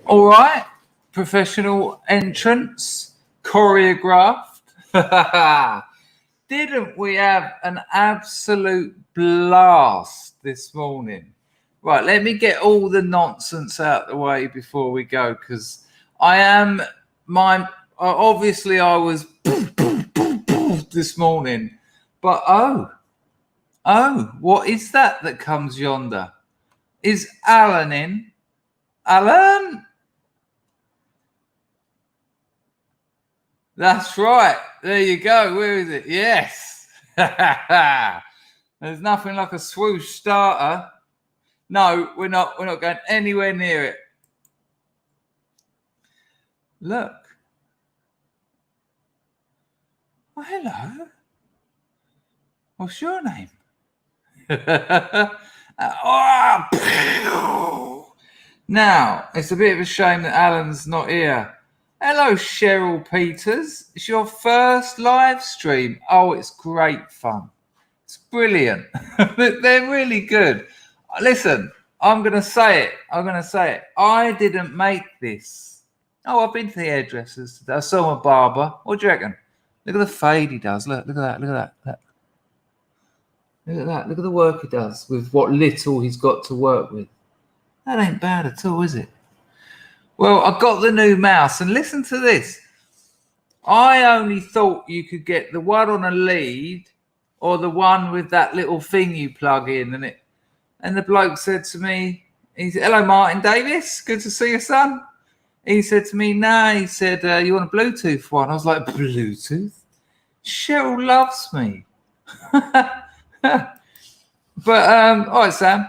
All right. Professional entrance, choreographed. Didn't we have an absolute blast this morning? Right, let me get all the nonsense out the way before we go, because obviously I was this morning, but oh, what is that comes yonder? Is Alan in? Alan? That's right. There you go. Where is it? Yes. There's nothing like a swoosh starter. No, we're not going anywhere near it. Look. Well, hello. What's your name? Now, it's a bit of a shame that Alan's not here. Hello, Cheryl Peters. It's your first live stream. Oh, it's great fun. It's brilliant. They're really good. Listen, I'm going to say it. I didn't make this. Oh, I've been to the hairdressers today. I saw my barber. What do you reckon? Look at the fade he does. Look at that. Look at that. Look at the work he does with what little he's got to work with. That ain't bad at all, is it? Well, I got the new mouse, and listen to this. I only thought you could get the one on a lead or the one with that little thing you plug in, and the bloke said to me, he said, "Hello, Martin Davis. Good to see you, son." He said to me, "Nah," he said, "you want a Bluetooth one?" I was like, "Bluetooth? Cheryl loves me." But all right, Sam.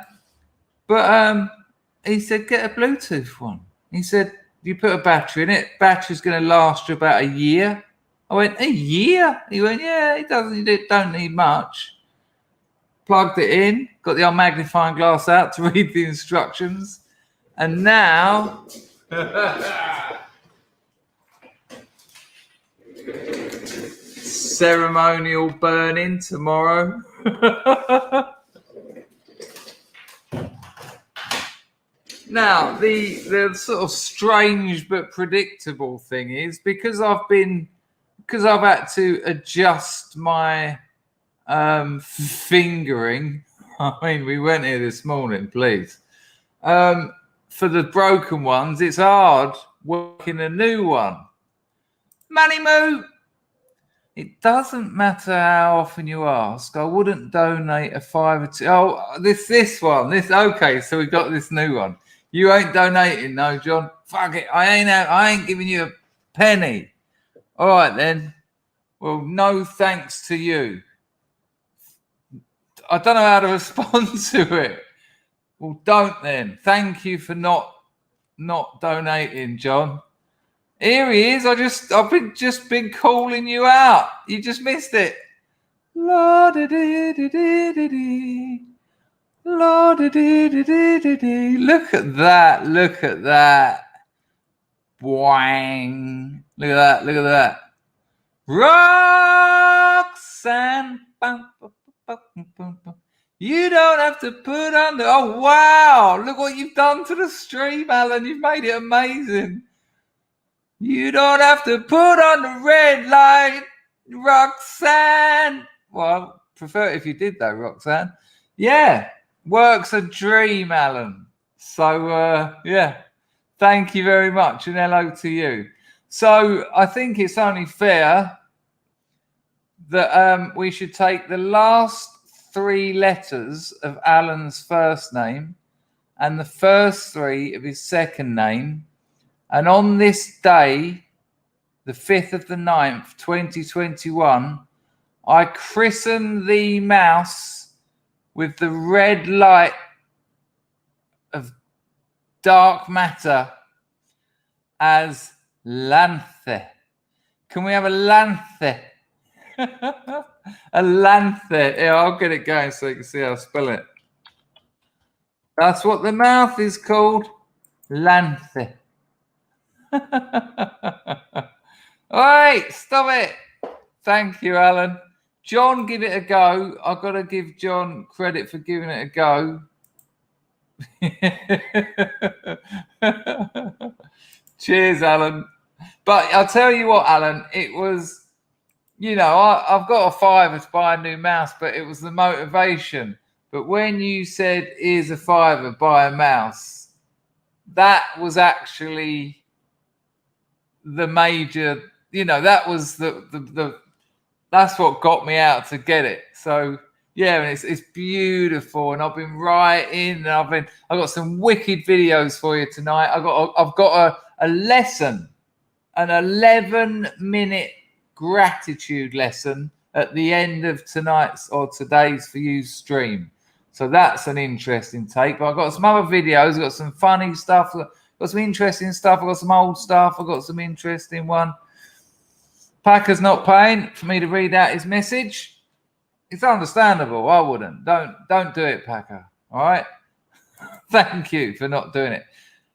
But he said, "Get a Bluetooth one." He said, "You put a battery in it. Battery's going to last you about a year." I went, "A year?" He went, "Yeah, it don't need much." Plugged it in, got the old magnifying glass out to read the instructions, and now ceremonial burning tomorrow. Now, the sort of strange but predictable thing is, because I've had to adjust my fingering. I mean, we went here this morning, please. For the broken ones, it's hard working a new one. Money moo! It doesn't matter how often you ask. I wouldn't donate a $5 or $2. Oh, this one. Okay, so we got this new one. You ain't donating, no, John. Fuck it. I ain't giving you a penny. All right, then. Well, no thanks to you. I don't know how to respond to it. Well, don't then. Thank you for not donating, John. Here he is. I've just been calling you out. You just missed it. La-da-dee-dee-dee-dee-dee. La-da-dee-dee-dee-dee-dee. Look at that. Boing. Look at that. Roxanne. You don't have to put on the... Oh, wow. Look what you've done to the stream, Alan. You've made it amazing. You don't have to put on the red light, Roxanne. Well, I prefer it if you did, though, Roxanne. Yeah. Work's a dream, Alan. So, yeah. Thank you very much, and hello to you. So, I think it's only fair that we should take the last 3 letters of Alan's first name and the first 3 of his second name. And on this day, the 5th of the 9th, 2021, I christen the mouse with the red light of dark matter as Lanthe. Can we have a Lanthe? A Lanthe. Yeah, I'll get it going so you can see how I spell it. That's what the mouth is called. Lanthe. All right, stop it. Thank you, Alan. John, give it a go. I've got to give John credit for giving it a go. Cheers, Alan. But I'll tell you what, Alan, it was, I've got a fiver to buy a new mouse, but it was the motivation. But when you said, here's a fiver, buy a mouse, that was actually the major, that was the that's what got me out to get it. So yeah, and it's beautiful, and I've been writing, and I've got some wicked videos for you tonight. I've got a lesson, an 11-minute gratitude lesson at the end of tonight's or today's For You stream. So that's an interesting take. But I've got some other videos. I've got some funny stuff. I've got some interesting stuff. I've got some old stuff. I've got some interesting one. Packer's not paying for me to read out his message. It's understandable. I wouldn't. Don't do it, Packer. All right. Thank you for not doing it.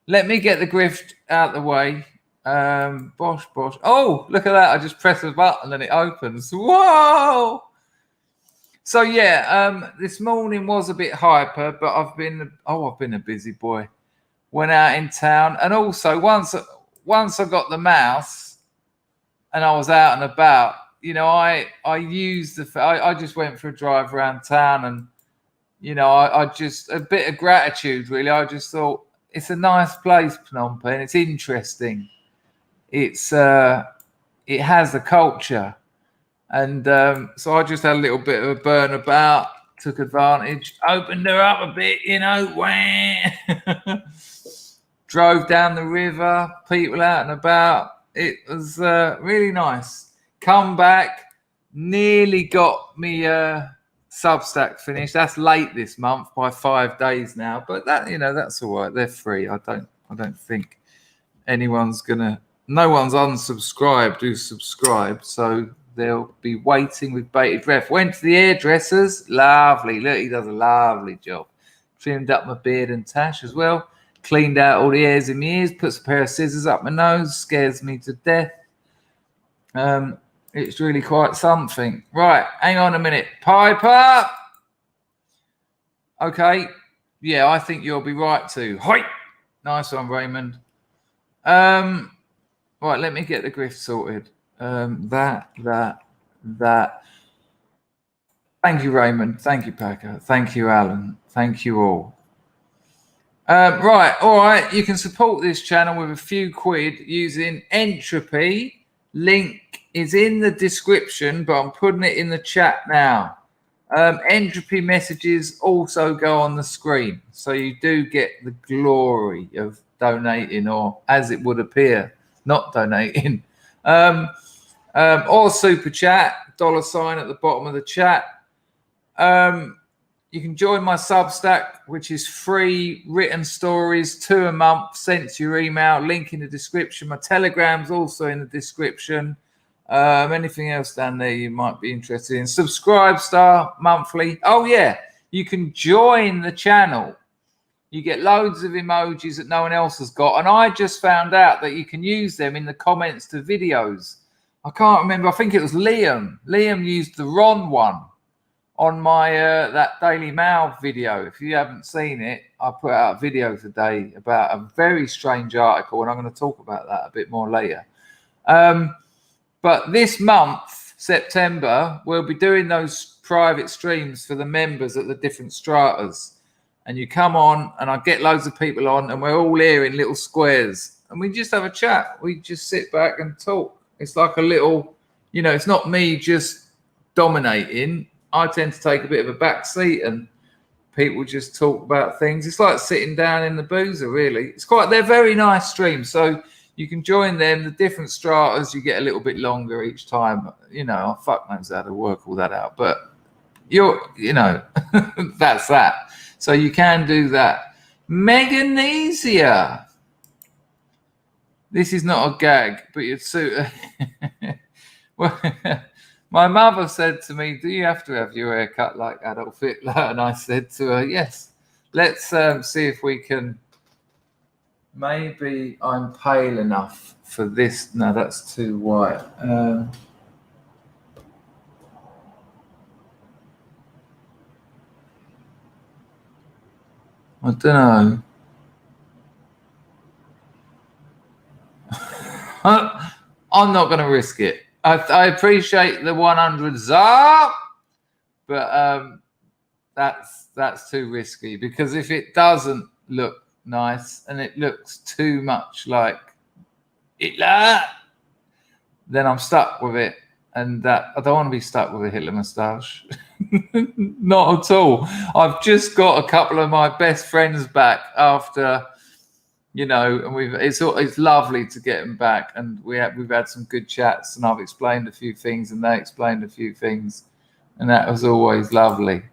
Let me get the grift out the way. Bosh. Oh, look at that. I just press a button and it opens. Whoa. So yeah, this morning was a bit hyper, but I've been a busy boy. Went out in town, and also once I got the mouse and I was out and about, I used I just went for a drive around town, and I just, a bit of gratitude really. I just thought it's a nice place, Phnom Penh. It's interesting. It has a culture. And so I just had a little bit of a burn about, took advantage, opened her up a bit, drove down the river, people out and about. It was really nice. Come back, nearly got me SUBSTACK finished. That's late this month by 5 days now, but that that's all right. They're free. I don't think anyone's gonna. No one's unsubscribed who's subscribed, so they'll be waiting with bated breath. Went to the hairdressers. Lovely. Look, he does a lovely job. Trimmed up my beard and tash as well. Cleaned out all the hairs in my ears. Puts a pair of scissors up my nose. Scares me to death. It's really quite something. Right, hang on a minute. Piper. Okay. Yeah, I think you'll be right too. Hoi. Nice one, Raymond. Right, let me get the grift sorted. That. Thank you, Raymond. Thank you, Packer. Thank you, Alan. Thank you all. Right, all right. You can support this channel with a few quid using Entropy. Link is in the description, but I'm putting it in the chat now. Entropy messages also go on the screen, so you do get the glory of donating, or as it would appear, not donating. Or super chat, $sign at the bottom of the chat. You can join my Substack, which is free written stories, 2 a month, sent to your email. Link in the description. My Telegram's also in the description. Anything else down there you might be interested in? Subscribe monthly. Oh yeah, you can join the channel. You get loads of emojis that no one else has got, and I just found out that you can use them in the comments to videos. I can't remember. I think it was Liam. Liam used the Ron one on my that Daily Mail video. If you haven't seen it, I put out a video today about a very strange article, and I'm going to talk about that a bit more later. But this month, September, we'll be doing those private streams for the members at the different stratas. And you come on, and I get loads of people on, and we're all here in little squares, and we just have a chat. We just sit back and talk. It's like a little, it's not me just dominating. I tend to take a bit of a back seat, and people just talk about things. It's like sitting down in the boozer, really. They're very nice streams. So you can join them. The different stratas, you get a little bit longer each time. Fuck knows how to work all that out, but that's that. So you can do that. Meganesia. This is not a gag, but you'd suit. Well, my mother said to me, "Do you have to have your hair cut like Adolf Hitler?" And I said to her, "Yes. Let's see if we can." Maybe I'm pale enough for this. No, that's too white. I don't know. I'm not going to risk it. I appreciate the 100 ZAR, but that's too risky, because if it doesn't look nice and it looks too much like Hitler, then I'm stuck with it. And I don't want to be stuck with a Hitler moustache. Not at all. I've just got a couple of my best friends back after, and it's lovely to get them back, and we've had some good chats, and I've explained a few things and they explained a few things, and that was always lovely.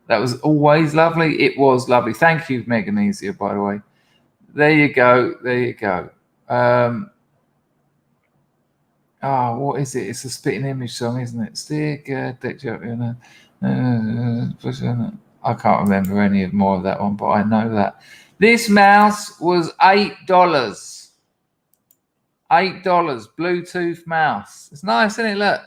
It was lovely. Thank you, Meganesia, by the way. There you go. What is it? It's a Spitting Image song, isn't it? I can't remember any more of that one, but I know that. This mouse was $8. $8, Bluetooth mouse. It's nice, isn't it? Look.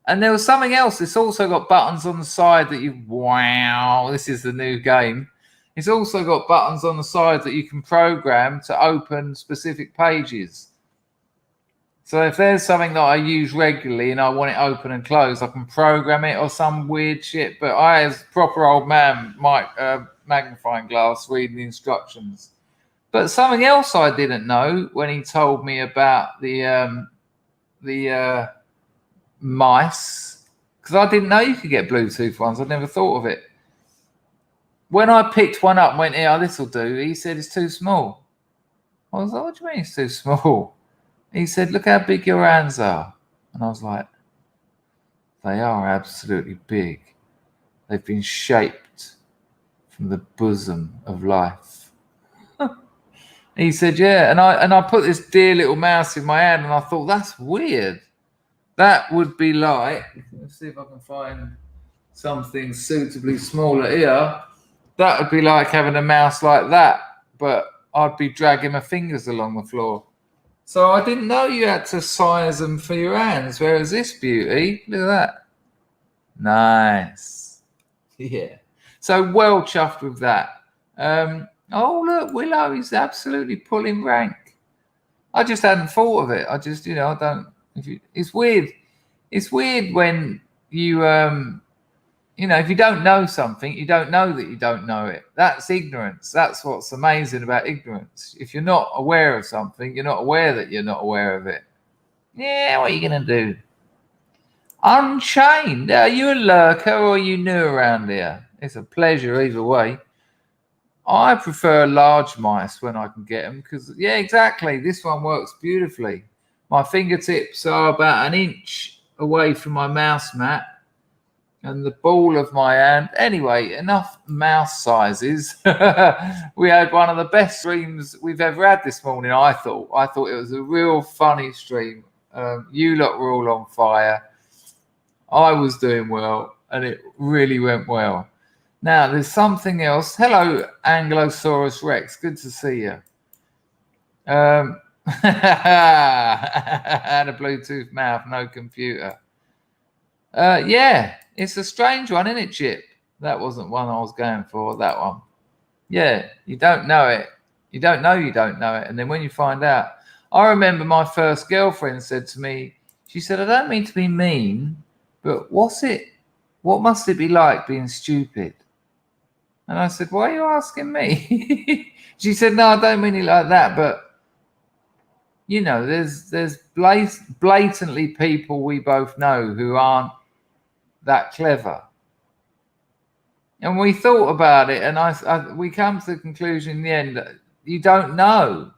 And there was something else. It's also got buttons on the side that wow, this is the new game. It's also got buttons on the side that you can program to open specific pages. So if there's something that I use regularly and I want it open and closed, I can program it or some weird shit. But I, as a proper old man, magnifying glass, reading the instructions. But something else I didn't know when he told me about the mice, because I didn't know you could get Bluetooth ones. I'd never thought of it. When I picked one up and went, "Yeah, this will do," he said it's too small. I was like, "What do you mean it's too small?" He said, "Look how big your hands are." And I was like, "They are absolutely big. They've been shaped from the bosom of life." He said, "Yeah." And I put this dear little mouse in my hand, and I thought, that's weird. That would be like, let's see if I can find something suitably smaller here. That would be like having a mouse like that, but I'd be dragging my fingers along the floor. So I didn't know you had to size them for your hands, whereas this beauty, look at that. Nice. Yeah. So well chuffed with that. Oh, look, Willow is absolutely pulling rank. I just hadn't thought of it. I just, I don't. It's weird. It's weird when you, if you don't know something, you don't know that you don't know it. That's ignorance. That's what's amazing about ignorance. If you're not aware of something, you're not aware that you're not aware of it. Yeah, what are you going to do? Unchained. Are you a lurker or are you new around here? It's a pleasure either way. I prefer large mice when I can get them because, yeah, exactly. This one works beautifully. My fingertips are about 1 inch away from my mouse mat and the ball of my hand. Anyway, enough mouse sizes. We had one of the best streams we've ever had this morning, I thought. I thought it was a real funny stream. You lot were all on fire. I was doing well, and it really went well. Now, there's something else. Hello, Ankylosaurus Rex. Good to see you. And a Bluetooth mouth, no computer. Yeah, it's a strange one, isn't it, Chip? That wasn't one I was going for, that one. Yeah, you don't know it. You don't know it. And then when you find out, I remember my first girlfriend said to me, she said, "I don't mean to be mean, but what must it be like being stupid?" And I said, "Why are you asking me?" She said, "No, I don't mean it like that, but there's blatantly people we both know who aren't that clever." And we thought about it, and we come to the conclusion in the end that you don't know.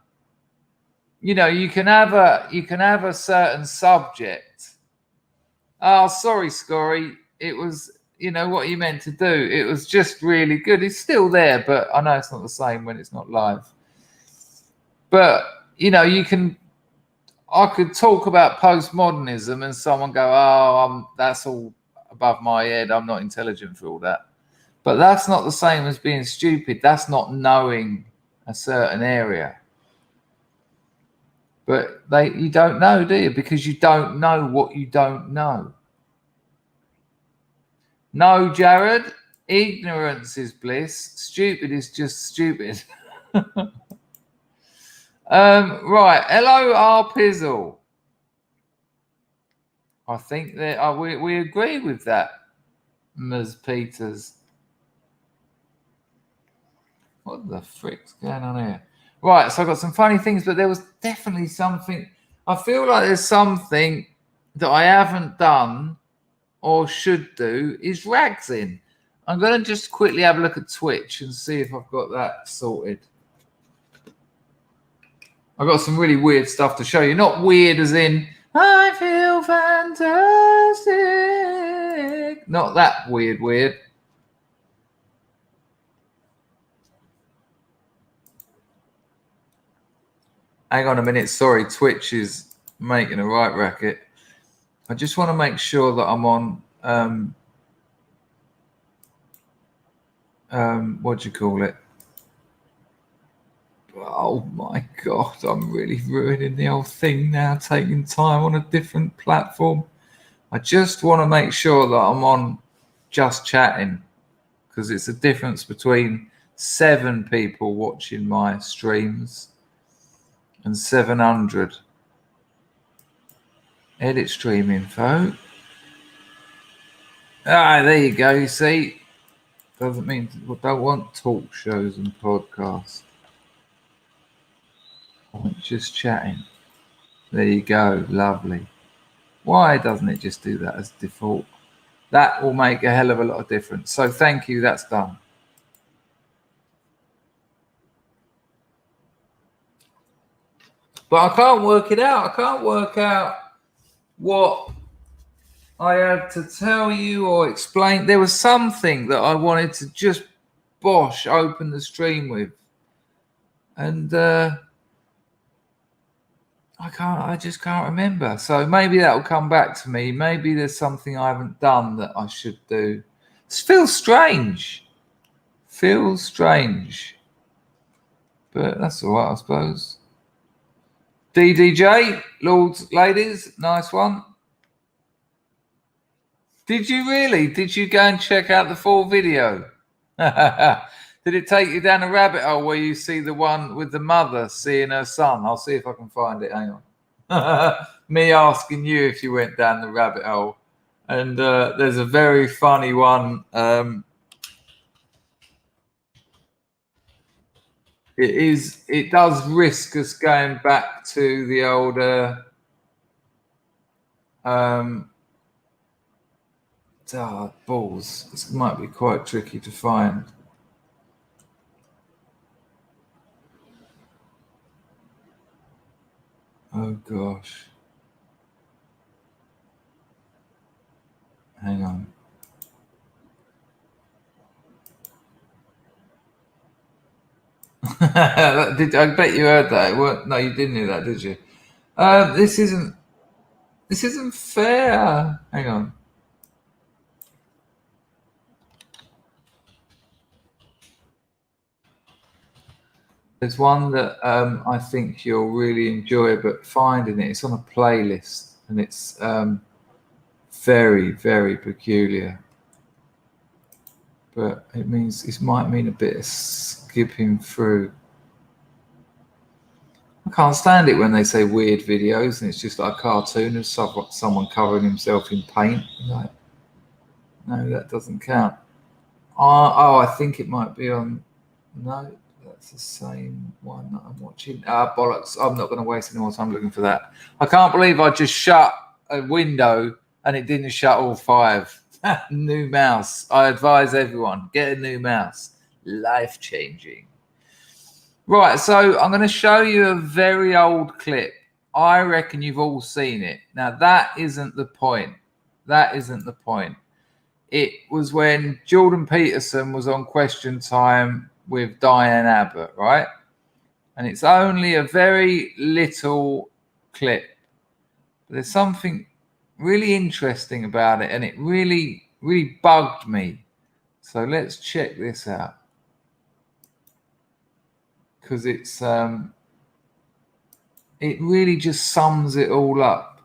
You can have a certain subject. Oh, sorry, Scory. It was, what you meant to do. It was just really good. It's still there, but I know it's not the same when it's not live. But, I could talk about postmodernism and someone go, "Oh, that's all above my head. I'm not intelligent for all that." But that's not the same as being stupid. That's not knowing a certain area. But you don't know, do you? Because you don't know what you don't know. No, Jared, ignorance is bliss. Stupid is just stupid. Right. Hello, R Pizzle. I think that we agree with that, Ms. Peters. What the frick's going on here? Right, so I got some funny things, but there was definitely something. I feel like there's something that I haven't done or should do is rags in. I'm going to just quickly have a look at Twitch and see if I've got that sorted. I've got some really weird stuff to show you. Not weird as in, I feel fantastic. Not that weird. Hang on a minute. Sorry, Twitch is making a right racket. I just want to make sure that I'm on, what do you call it? Oh my God, I'm really ruining the whole thing now, taking time on a different platform. I just want to make sure that I'm on just chatting, because it's a difference between 7 people watching my streams and 700. Edit stream info. Ah, there you go. You see, doesn't mean we don't want talk shows and podcasts. I want just chatting. There you go. Lovely. Why doesn't it just do that as default? That will make a hell of a lot of difference. So thank you. That's done. But I can't work it out. I can't work out what I had to tell you or explain. There was something that I wanted to just open the stream with. And I just can't remember. So maybe that will come back to me. Maybe there's something I haven't done that I should do. This feels strange. But that's all right, I suppose. DDJ, lords, ladies, nice one. Did you really? Did you go and check out the full video? Did it take you down a rabbit hole where you see the one with the mother seeing her son? I'll see if I can find it. Hang on. Me asking you if you went down the rabbit hole. And there's a very funny one. It does risk us going back to the older balls. This might be quite tricky to find. Oh gosh. Hang on. I bet you heard that. No, you didn't hear that, did you? This isn't fair. Hang on. There's one that I think you'll really enjoy, but finding it's on a playlist, and it's very, very peculiar. But it might mean a bit of skipping through. I can't stand it when they say weird videos and it's just like a cartoon of someone covering himself in paint. Like, no, that doesn't count. Oh, I think it might be on. No, that's the same one that I'm watching. Bollocks. I'm not going to waste any more time looking for that. I can't believe I just shut a window and it didn't shut all 5. New mouse. I advise everyone, get a new mouse. Life-changing. Right, so I'm going to show you a very old clip. I reckon you've all seen it. Now, that isn't the point. It was when Jordan Peterson was on Question Time with Diane Abbott, right? And it's only a very little clip. But there's something really interesting about it, and it really, really bugged me. So let's check this out. Because it's it really just sums it all up.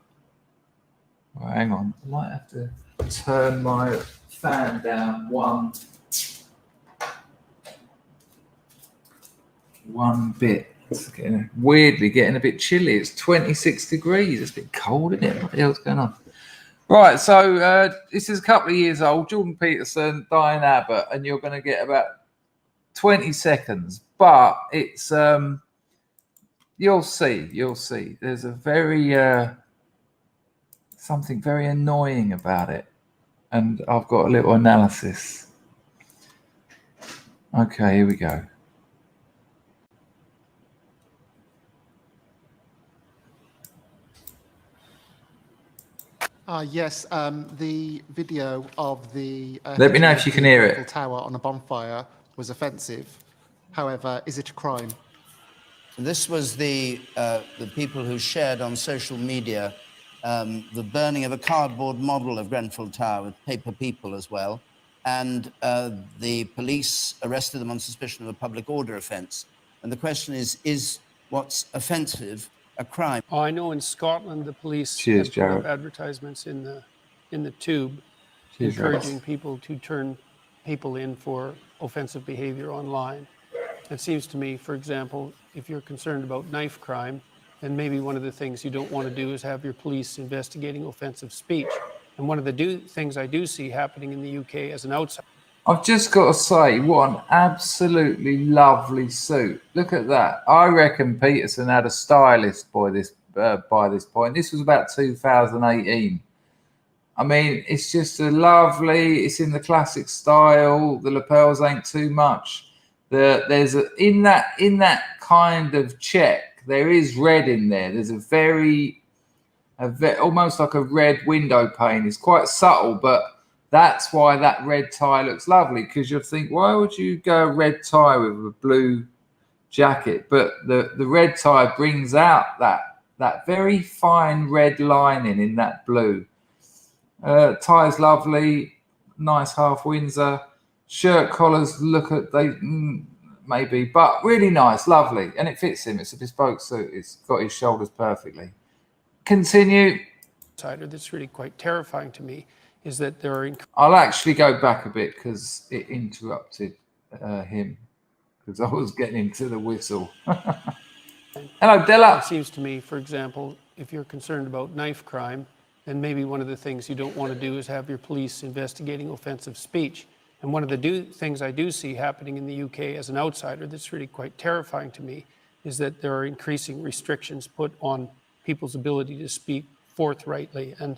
Right, hang on, I might have to turn my fan down one bit. It's weirdly getting a bit chilly. It's 26 degrees. It's a bit cold, isn't it? What the hell's going on? Right, so this is a couple of years old. Jordan Peterson, Diane Abbott, and you're going to get about 20 seconds. But it's you'll see. There's a very something very annoying about it, and I've got a little analysis. Okay, here we go. Yes, the video of the let me know if you can hear it. Tower on a bonfire was offensive. However, is it a crime? This was the people who shared on social media the burning of a cardboard model of Grenfell Tower with paper people as well, and the police arrested them on suspicion of a public order offence. And the question is what's offensive a crime? Oh, I know in Scotland the police Cheers, have put up Jared. advertisements in the tube Cheers, encouraging people to turn people in for offensive behavior online. It seems to me, for example, if you're concerned about knife crime, then maybe one of the things you don't want to do is have your police investigating offensive speech. And one of the things I do see happening in the UK as an outsider. I've just got to say, what an absolutely lovely suit. Look at that. I reckon Peterson had a stylist by this point. This was about 2018. I mean, it's just a lovely, it's in the classic style. The lapels ain't too much. There's in that kind of check, there is red in there. There's a very almost like a red window pane. It's quite subtle, but that's why that red tie looks lovely, because you'll think, why would you go red tie with a blue jacket? But the red tie brings out that very fine red lining in that blue. Tie's lovely, nice half Windsor. Shirt collars maybe, but really nice, lovely, and it fits him. It's a bespoke suit. It's got his shoulders perfectly. Continue. That's really quite terrifying to me. Is that there are... I'll actually go back a bit because it interrupted him, because I was getting into the whistle. Hello, Della. It seems to me, for example, if you're concerned about knife crime, then maybe one of the things you don't want to do is have your police investigating offensive speech. And one of the things I do see happening in the UK as an outsider that's really quite terrifying to me is that there are increasing restrictions put on people's ability to speak forthrightly, and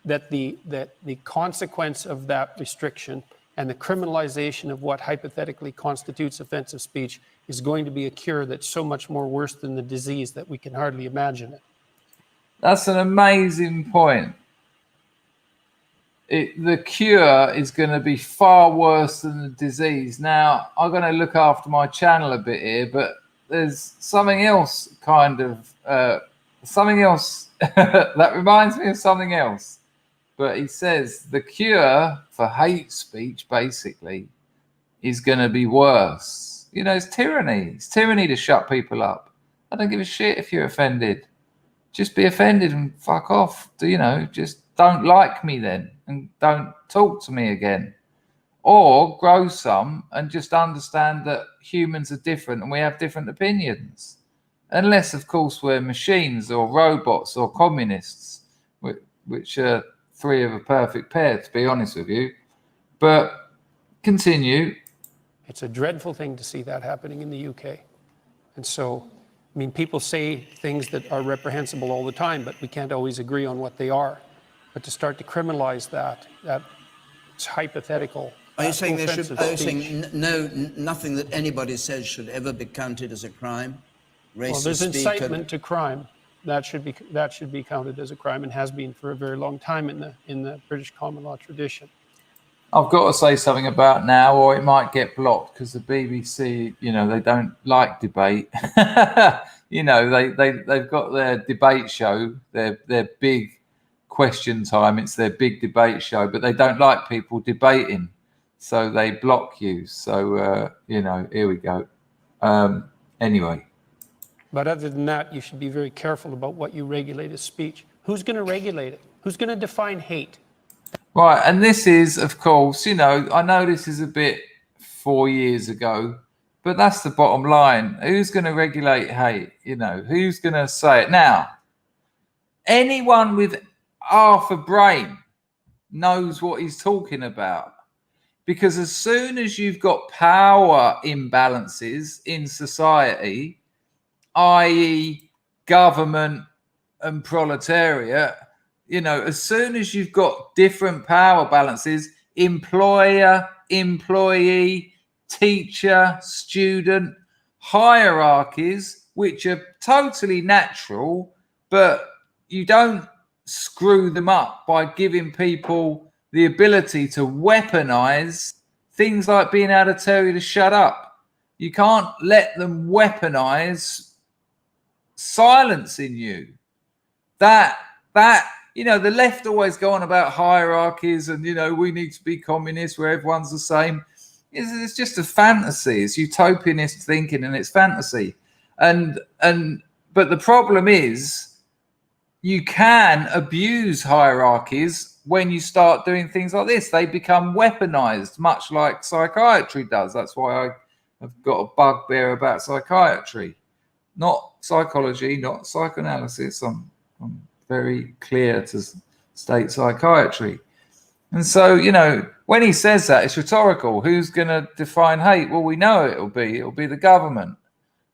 that the consequence of that restriction and the criminalization of what hypothetically constitutes offensive speech is going to be a cure that's so much more worse than the disease that we can hardly imagine it. That's an amazing point. The cure is going to be far worse than the disease. Now, I'm going to look after my channel a bit here, but there's something else that reminds me of something else. But he says the cure for hate speech basically is going to be worse. You know, it's tyranny. It's tyranny to shut people up. I don't give a shit if you're offended. Just be offended and fuck off. Just don't like me then and don't talk to me again. Or grow some and just understand that humans are different and we have different opinions. Unless, of course, we're machines or robots or communists, which are three of a perfect pair, to be honest with you. But continue. It's a dreadful thing to see that happening in the UK. And so, I mean, people say things that are reprehensible all the time, but we can't always agree on what they are. But to start to criminalize that's hypothetical. Are you saying nothing that anybody says should ever be counted as a crime? Well, there's incitement to crime. That should be counted as a crime and has been for a very long time in the British common law tradition. I've got to say something about now, or it might get blocked, because the BBC, they don't like debate. They've got their debate show, their big question time. It's their big debate show, but they don't like people debating, so they block you. So here we go. Anyway. But other than that, you should be very careful about what you regulate as speech. Who's going to regulate it? Who's going to define hate? Right, and this is, of course, I know this is a bit 4 years ago, But that's the bottom line. Who's going to regulate hate? You know, who's going to say it? Now, anyone with half a brain knows what he's talking about. Because as soon as you've got power imbalances in society, i.e. government and proletariat, you know, as soon as you've got different power balances, employer, employee, teacher, student, hierarchies, which are totally natural, but you don't screw them up by giving people the ability to weaponize things like being able to tell you to shut up. You can't let them weaponize silence in you. That you know, the left always go on about hierarchies and, you know, we need to be communist where everyone's the same. It's just a fantasy. It's utopianist thinking and it's fantasy. But the problem is you can abuse hierarchies when you start doing things like this. They become weaponized, much like psychiatry does. That's why I have got a bugbear about psychiatry. Not psychology, not psychoanalysis. I'm very clear to state psychiatry. And so, you know, when he says that, it's rhetorical. Who's going to define hate? Well, we know it'll be the government.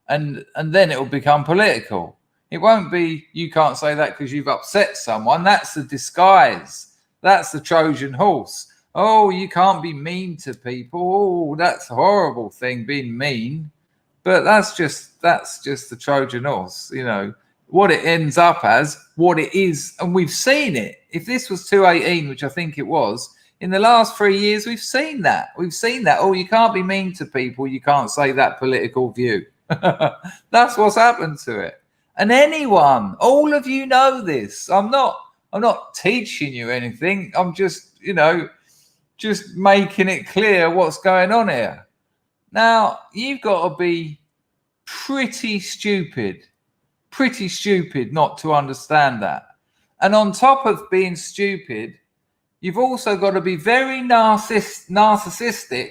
And then it will become political. It won't be, you can't say that because you've upset someone. That's the disguise. That's the Trojan horse. Oh, you can't be mean to people. Oh, that's a horrible thing, being mean. But that's just the Trojan horse, you know. What it ends up as, what it is, and we've seen it. If this was 218, which I think it was, in the last 3 years, we've seen that. We've seen that. Oh, you can't be mean to people. You can't say that political view. That's what's happened to it. And anyone, all of you know this. I'm not teaching you anything. I'm just, you know, just making it clear what's going on here. Now, you've got to be pretty stupid not to understand that. And on top of being stupid, you've also got to be very narcissistic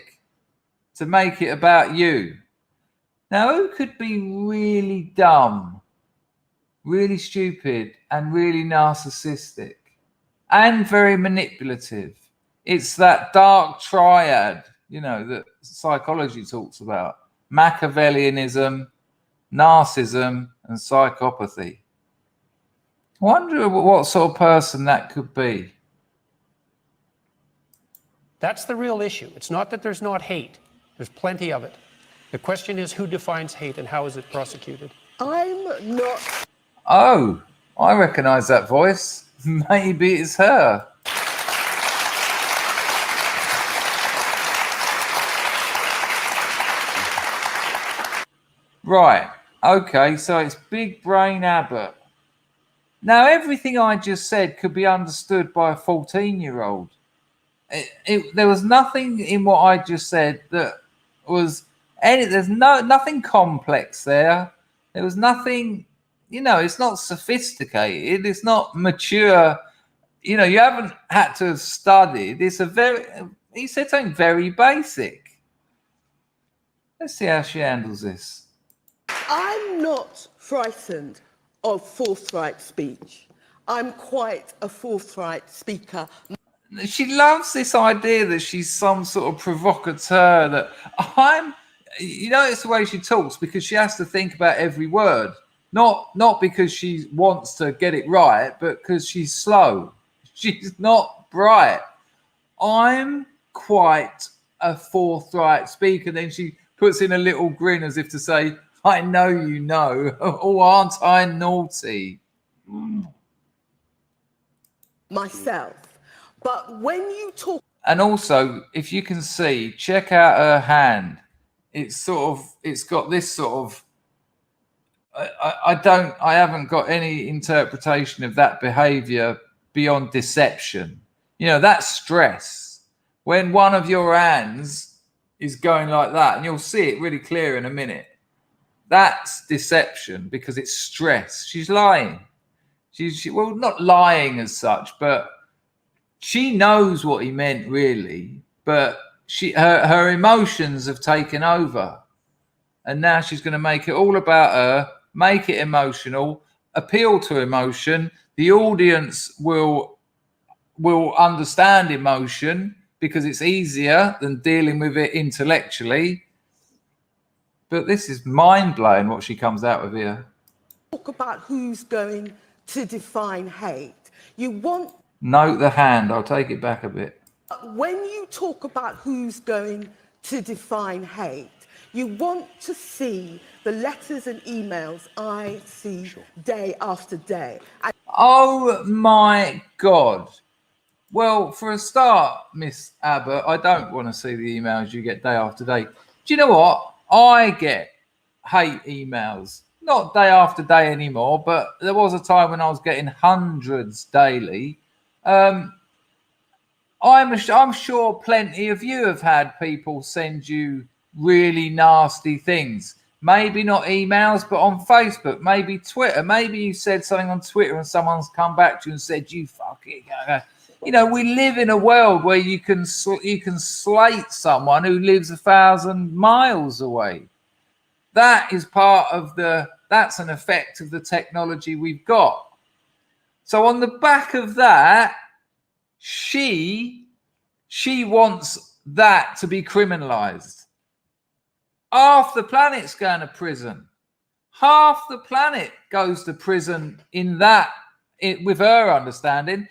to make it about you. Now, who could be really dumb, really stupid, and really narcissistic, and very manipulative? It's that dark triad, you know, that psychology talks about. Machiavellianism, narcissism, and psychopathy. I wonder what sort of person that could be. That's the real issue. It's not that there's not hate. There's plenty of it. The question is, who defines hate and how is it prosecuted? I'm not. Oh, I recognize that voice. Maybe it's her. Right. Okay, so it's Big Brain Abbott. Now, everything I just said could be understood by a 14-year-old. There was nothing in what I just said that was there's nothing complex there. There was nothing, you know, it's not sophisticated. It's not mature. You know, you haven't had to have studied. He said something very basic. Let's see how she handles this. I'm not frightened of forthright speech. I'm quite a forthright speaker. She loves this idea that she's some sort of provocateur, that you know, it's the way she talks because she has to think about every word. Not because she wants to get it right, but because she's slow. She's not bright. I'm quite a forthright speaker. Then she puts in a little grin as if to say, I know you know. Oh, aren't I naughty? Myself. But when you talk. And also, if you can see, check out her hand. It's got this sort of, I haven't got any interpretation of that behavior beyond deception. You know, that's stress. When one of your hands is going like that, and you'll see it really clear in a minute, that's deception because it's stress. She's lying. Well, not lying as such, but she knows what he meant really, but her emotions have taken over. and now she's going to make it all about her, make it emotional, appeal to emotion. The audience will understand emotion because it's easier than dealing with it intellectually. But this is mind-blowing what she comes out with here. Talk about who's going to define hate. You want... Note the hand. I'll take it back a bit. When you talk about who's going to define hate, you want to see the letters and emails I see day after day. And oh my God. Well, for a start, Miss Abbott, I don't want to see the emails you get day after day. Do you know what? I get hate emails. Not day after day anymore, but there was a time when I was getting hundreds daily. I'm sure plenty of you have had people send you really nasty things. Maybe not emails, but on Facebook, maybe Twitter. Maybe you said something on Twitter and someone's come back to you and said, you fucking... You know, we live in a world where you can slate someone who lives 1,000 miles away. That is that's an effect of the technology we've got. So on the back of that, she wants that to be criminalized. Half the planet's going to prison. Half the planet goes to prison with her understanding.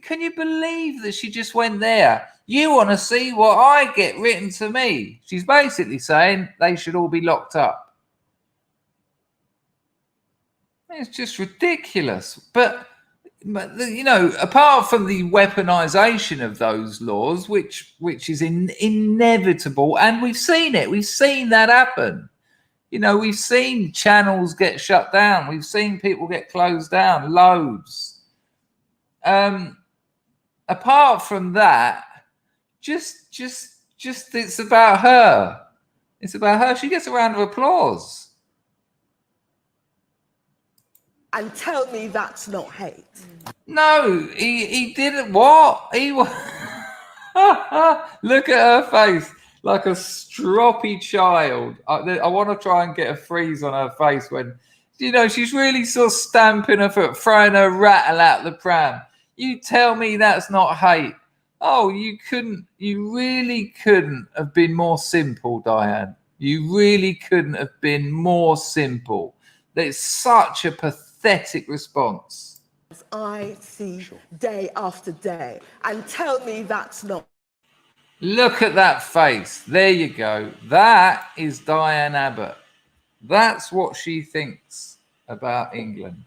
Can you believe that she just went there? You want to see what I get written to me? She's basically saying they should all be locked up. It's just ridiculous. But you know, apart from the weaponization of those laws, which is inevitable, and we've seen it. We've seen that happen. You know, we've seen channels get shut down. We've seen people get closed down. Loads. Apart from that, just it's about her. It's about her. She gets a round of applause. and tell me that's not hate. No, he didn't. What? He was. Look at her face, like a stroppy child. I want to try and get a freeze on her face when, you know, she's really sort of stamping her foot, throwing her rattle out the pram. You tell me that's not hate. Oh, you really couldn't have been more simple, Diane. You really couldn't have been more simple. It's such a pathetic response. I see day after day, and tell me that's not. Look at that face. There you go. That is Diane Abbott. That's what she thinks about England.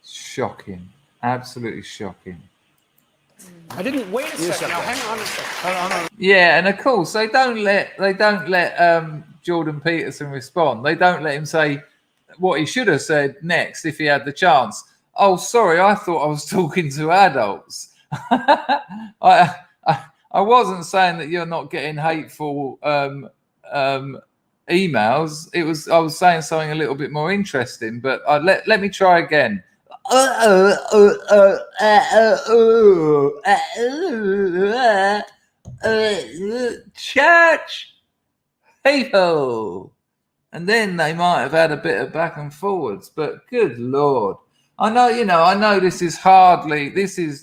Shocking. Absolutely shocking. I didn't wait a second. Now hang on a second. Yeah, and of course they don't let Jordan Peterson respond. They don't let him say what he should have said next if he had the chance. Oh, sorry, I thought I was talking to adults. I wasn't saying that you're not getting hateful emails. I was saying something a little bit more interesting, but let me try again. Church people. And then they might have had a bit of back and forwards, but good Lord. I know this is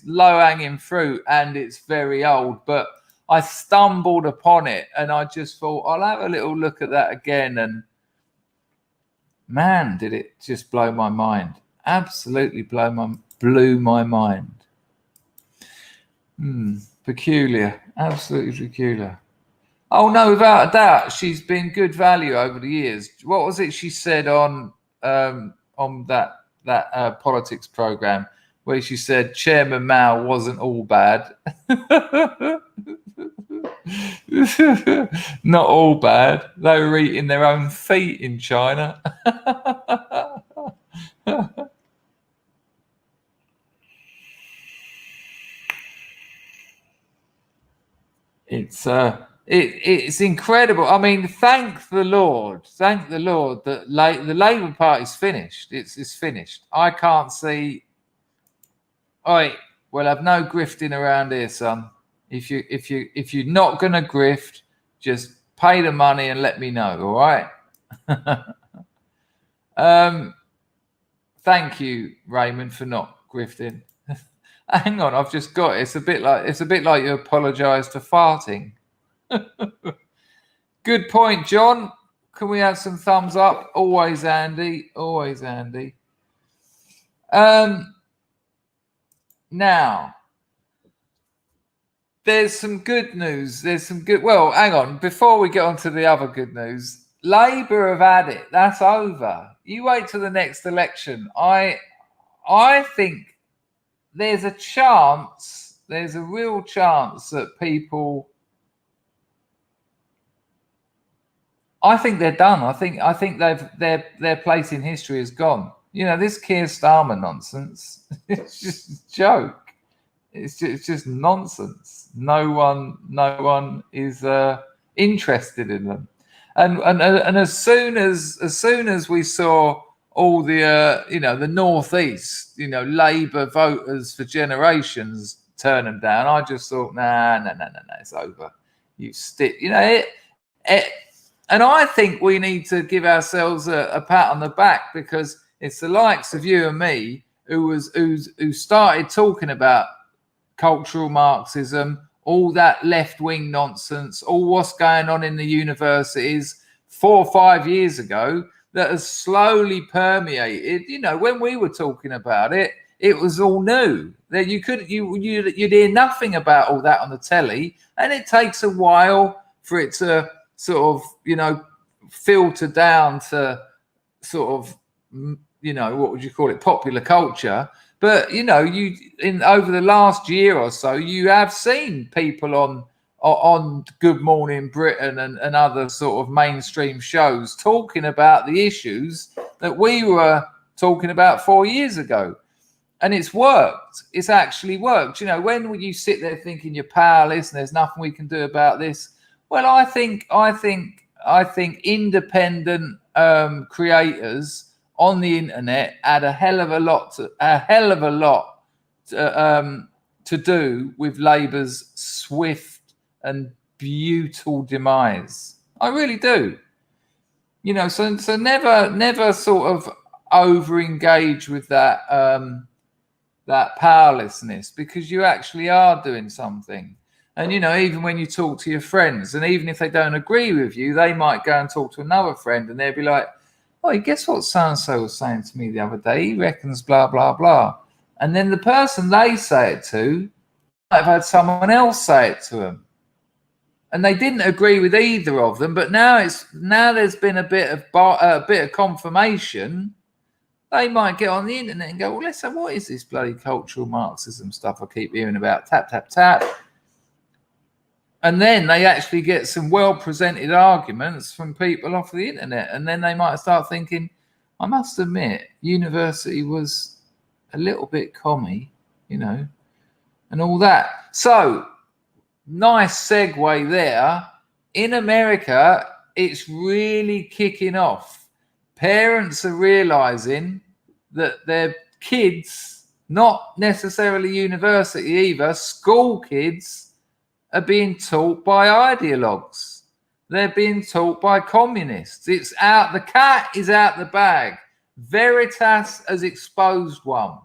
low hanging fruit and it's very old, but I stumbled upon it and I just thought I'll have a little look at that again. And man, did it just blow my mind. Absolutely blew my mind. Peculiar, absolutely peculiar. Oh no, without a doubt, she's been good value over the years. What was it she said on that politics program where she said Chairman Mao wasn't all bad? Not all bad. They were eating their own feet in China. It's incredible. I mean, thank the Lord that the Labour Party's finished. It's finished. I can't see. Oi, we'll have no grifting around here, son. If you're not gonna grift, just pay the money and let me know. All right. Thank you, Raymond, for not grifting. Hang on, I've just got it. It's a bit like you apologise for farting. Good point, John. Can we have some thumbs up? Always Andy. Always Andy. Now, there's some good news. Well, hang on. Before we get on to the other good news, Labour have had it. That's over. You wait till the next election. I think there's a real chance that people. I think they're done. I think their place in history is gone. You know, this Keir Starmer nonsense. It's just a joke. It's just nonsense. No one is interested in them. And as soon as we saw all the the northeast, Labour voters for generations turn them down, I just thought, nah, it's over. You stick, and I think we need to give ourselves a pat on the back, because it's the likes of you and me who started talking about cultural Marxism, all that left-wing nonsense, all what's going on in the universities 4 or 5 years ago, that has slowly permeated. When we were talking about it, it was all new. That you'd hear nothing about all that on the telly, and it takes a while for it to sort of filter down to sort of what would you call it, popular culture. But over the last year or so, you have seen people on Good Morning Britain and other sort of mainstream shows talking about the issues that we were talking about 4 years ago. And it's worked. It's actually worked. When you sit there thinking you're powerless and there's nothing we can do about this, well, I think independent creators on the internet had a hell of a lot to do with Labour's swift and brutal demise. I really do. So never sort of over-engage with that powerlessness, because you actually are doing something. And even when you talk to your friends, and even if they don't agree with you, they might go and talk to another friend, and they'll be like, "Oh, guess what so-and-so was saying to me the other day? He reckons blah, blah, blah." And then the person they say it to might have had someone else say it to them. And they didn't agree with either of them, but now there's been a bit of confirmation. They might get on the internet and go, "Well, let's say, what is this bloody cultural Marxism stuff I keep hearing about? Tap, tap, tap." And then they actually get some well-presented arguments from people off the internet. And then they might start thinking, I must admit, university was a little bit commie, and all that. So, nice segue there. In America, it's really kicking off. Parents are realizing that their kids, not necessarily university either, school kids, are being taught by ideologues. They're being taught by communists. It's out. The cat is out the bag. Veritas has exposed one.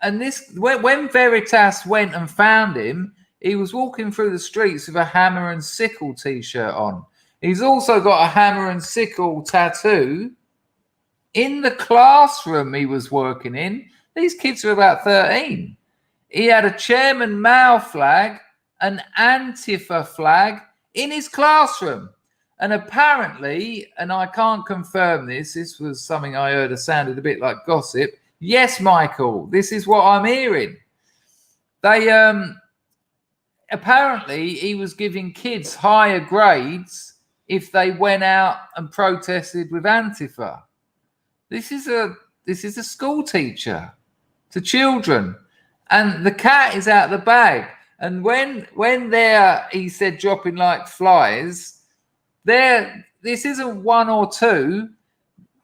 And this, when Veritas went and found him, he was walking through the streets with a hammer and sickle t-shirt on. He's also got a hammer and sickle tattoo in the classroom he was working in. These kids are about 13. He had a Chairman Mao flag, an Antifa flag in his classroom. And apparently, and I can't confirm this was something I heard that sounded a bit like gossip. Yes, Michael, this is what I'm hearing. They apparently he was giving kids higher grades if they went out and protested with Antifa. This is a school teacher to children, and the cat is out the bag. And when they're, he said, dropping like flies, this isn't one or two.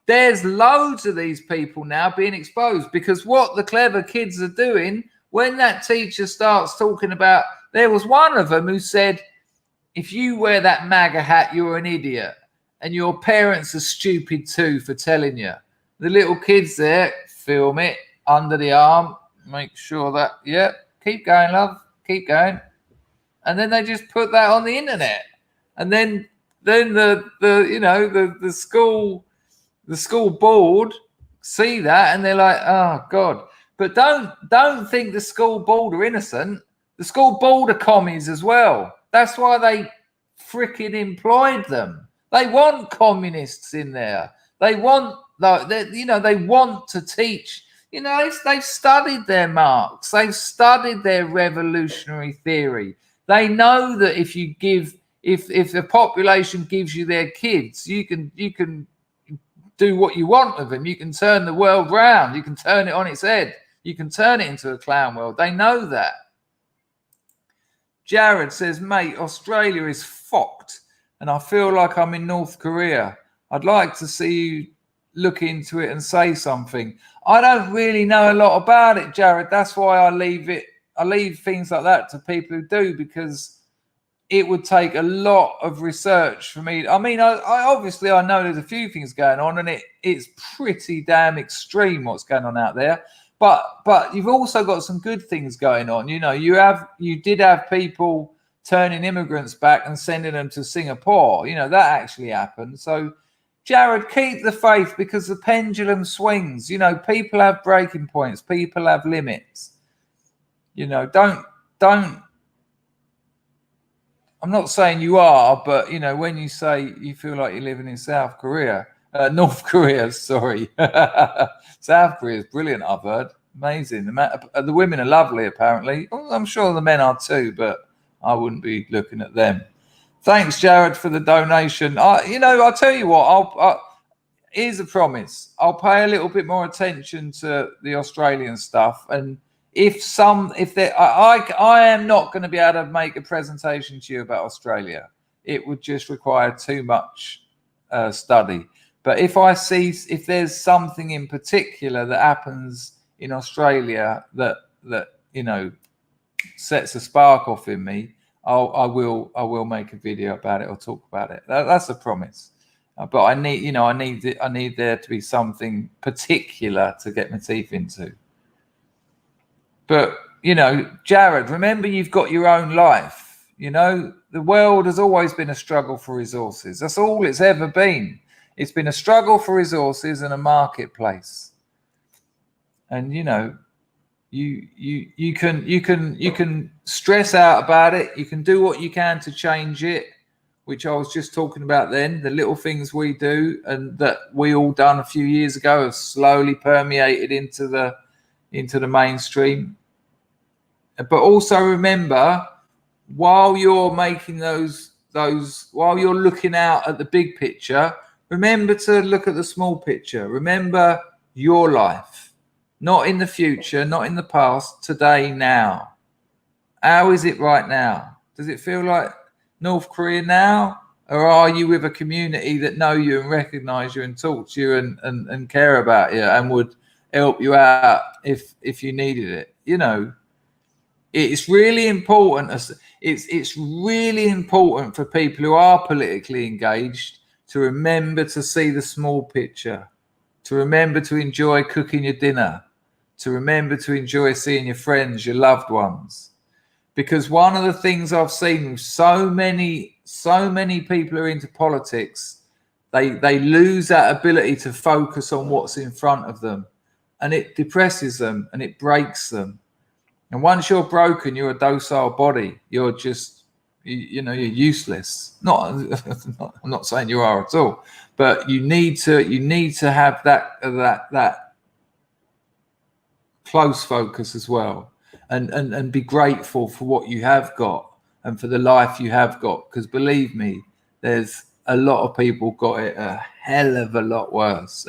There's loads of these people now being exposed, because what the clever kids are doing, when that teacher starts talking about, there was one of them who said, if you wear that MAGA hat, you're an idiot. And your parents are stupid too for telling you. The little kids there, film it under the arm. Make sure that, keep going, love. Keep going. And then they just put that on the internet. And then the school board see that and they're like, oh God. But don't think the school board are innocent. The school board are commies as well. That's why they freaking employed them. They want communists in there. They want they want to teach. They've studied their Marx. They've studied their revolutionary theory. They know that if the population gives you their kids, you can do what you want with them. You can turn the world round. You can turn it on its head. You can turn it into a clown world. They know that. Jared says, mate, Australia is fucked, and I feel like I'm in North Korea. I'd like to see you look into it and say something. I don't really know a lot about it, Jared. That's why I leave things like that to people who do, because it would take a lot of research for me. I mean, I obviously I know there's a few things going on, and it's pretty damn extreme what's going on out there. But you've also got some good things going on. You did have people turning immigrants back and sending them to Singapore. That actually happened. So, Jared, keep the faith, because the pendulum swings. People have breaking points. People have limits. Don't. I'm not saying you are, but when you say you feel like you're living in North Korea, sorry. South Korea is brilliant, I've heard. Amazing. The women are lovely, apparently. I'm sure the men are too, but I wouldn't be looking at them. Thanks, Jared, for the donation. I'll tell you what. Here's a promise. I'll pay a little bit more attention to the Australian stuff, and I am not going to be able to make a presentation to you about Australia. It would just require too much study. But if there's something in particular that happens in Australia that sets a spark off in me, I will make a video about it or talk about it. That's a promise. But I need there to be something particular to get my teeth into. But Jared, remember, you've got your own life. The world has always been a struggle for resources. That's all it's ever been. It's been a struggle for resources and a marketplace. And you can stress out about it. You can do what you can to change it, which I was just talking about then. The little things we do and that we all done a few years ago have slowly permeated into the mainstream. But also remember, while you're making while you're looking out at the big picture, remember to look at the small picture. Remember your life, not in the future, not in the past, today, now. How is it right now? Does it feel like North Korea now? Or are you with a community that know you and recognize you and talk to you and care about you and would help you out if you needed it? It's really important. It's really important for people who are politically engaged to remember to see the small picture, to remember to enjoy cooking your dinner, to remember to enjoy seeing your friends, your loved ones. Because one of the things I've seen with so many people who are into politics, they lose that ability to focus on what's in front of them, and it depresses them and it breaks them. And once you're broken, you're a docile body. You're just, you're useless. I'm not saying you are at all, but you need to have that close focus as well, and be grateful for what you have got and for the life you have got. Because believe me, there's a lot of people got it a hell of a lot worse.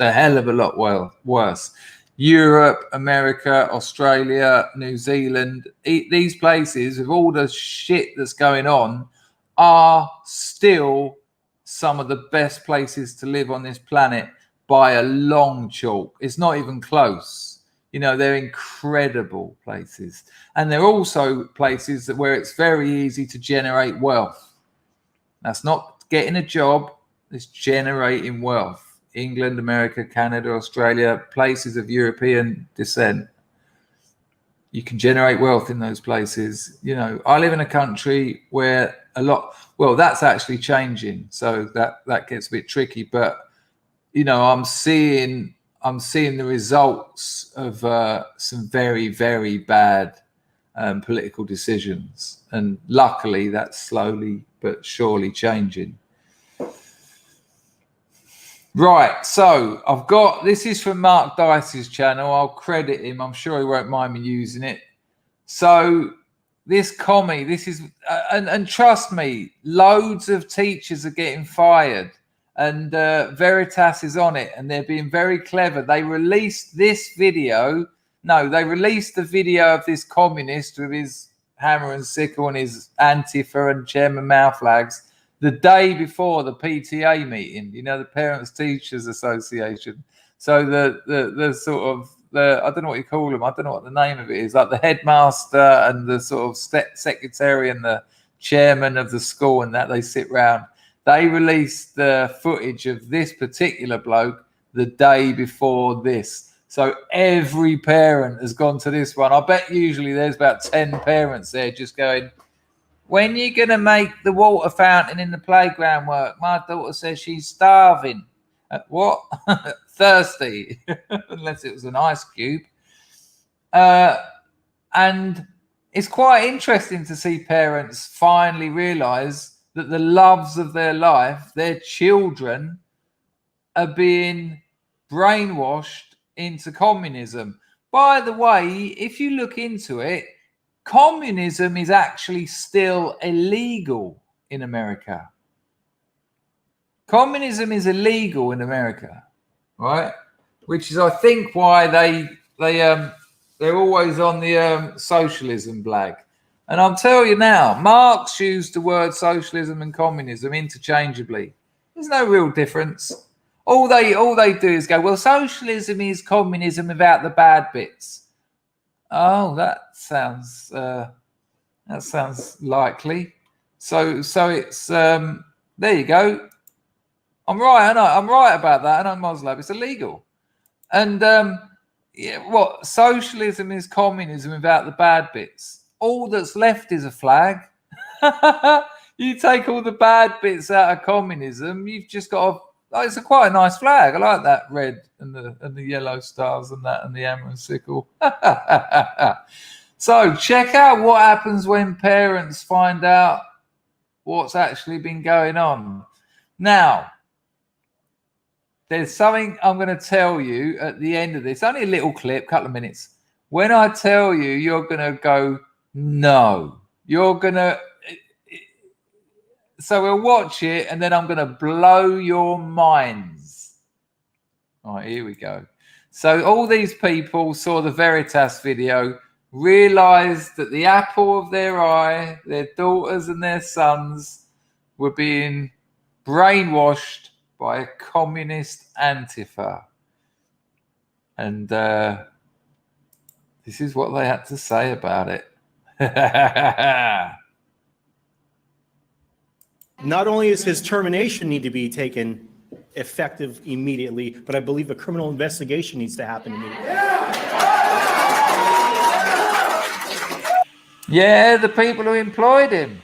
Europe, America, Australia, New Zealand, these places with all the shit that's going on are still some of the best places to live on this planet by a long chalk. It's not even close. They're incredible places. And they're also places where it's very easy to generate wealth. That's not getting a job. It's generating wealth. England, America, Canada, Australia, places of European descent. You can generate wealth in those places. You know, I live in a country where well, that's actually changing. So that gets a bit tricky. But, you know, I'm seeing the results of some very, very bad political decisions. And luckily, that's slowly but surely changing. Right, so I've got, this is from Mark Dice's channel. I'll credit him. I'm sure he won't mind me using it. So this commie, this is, and trust me, loads of teachers are getting fired, and Veritas is on it, and they're being very clever. They released this video. No, they released the video of this communist with his hammer and sickle and his Antifa and Chairman Mao flags the day before the PTA meeting, you know, the Parents Teachers Association. So the sort of, I don't know what you call them. I don't know what the name of it is. Like the headmaster and the sort of secretary and the chairman of the school and that, they sit round. They released the footage of this particular bloke the day before this. So every parent has gone to this one. I bet usually there's about 10 parents there just going, when are you going to make the water fountain in the playground work? My daughter says she's starving. What? Thirsty. Unless it was an ice cube. And it's quite interesting to see parents finally realise that the loves of their life, their children, are being brainwashed into communism. By the way, if you look into it, communism is actually still illegal in America. Communism is illegal in America, right? Which is, I think, why they're always on the socialism blag. And I'll tell you now, Marx used the word socialism and communism interchangeably. There's no real difference. All they do is go, well, socialism is communism without the bad bits. Oh, that sounds likely. So it's there you go. I'm right, aren't I? I'm right about that, and I'm Muslim. It's illegal. And what socialism is communism without the bad bits. All that's left is a flag. You take all the bad bits out of communism, you've just got it's quite a nice flag. I like that red and the yellow stars and that and the hammer and sickle. So check out what happens when parents find out what's actually been going on. Now, there's something I'm going to tell you at the end of this. Only a little clip, couple of minutes. When I tell you, you're going to go, no. You're going to... So we'll watch it, and then I'm going to blow your minds. All right, here we go. So all these people saw the Veritas video, realized that the apple of their eye, their daughters and their sons, were being brainwashed by a communist Antifa. And this is what they had to say about it. Not only does his termination need to be taken effective immediately, but I believe a criminal investigation needs to happen immediately. Yeah, the people who employed him.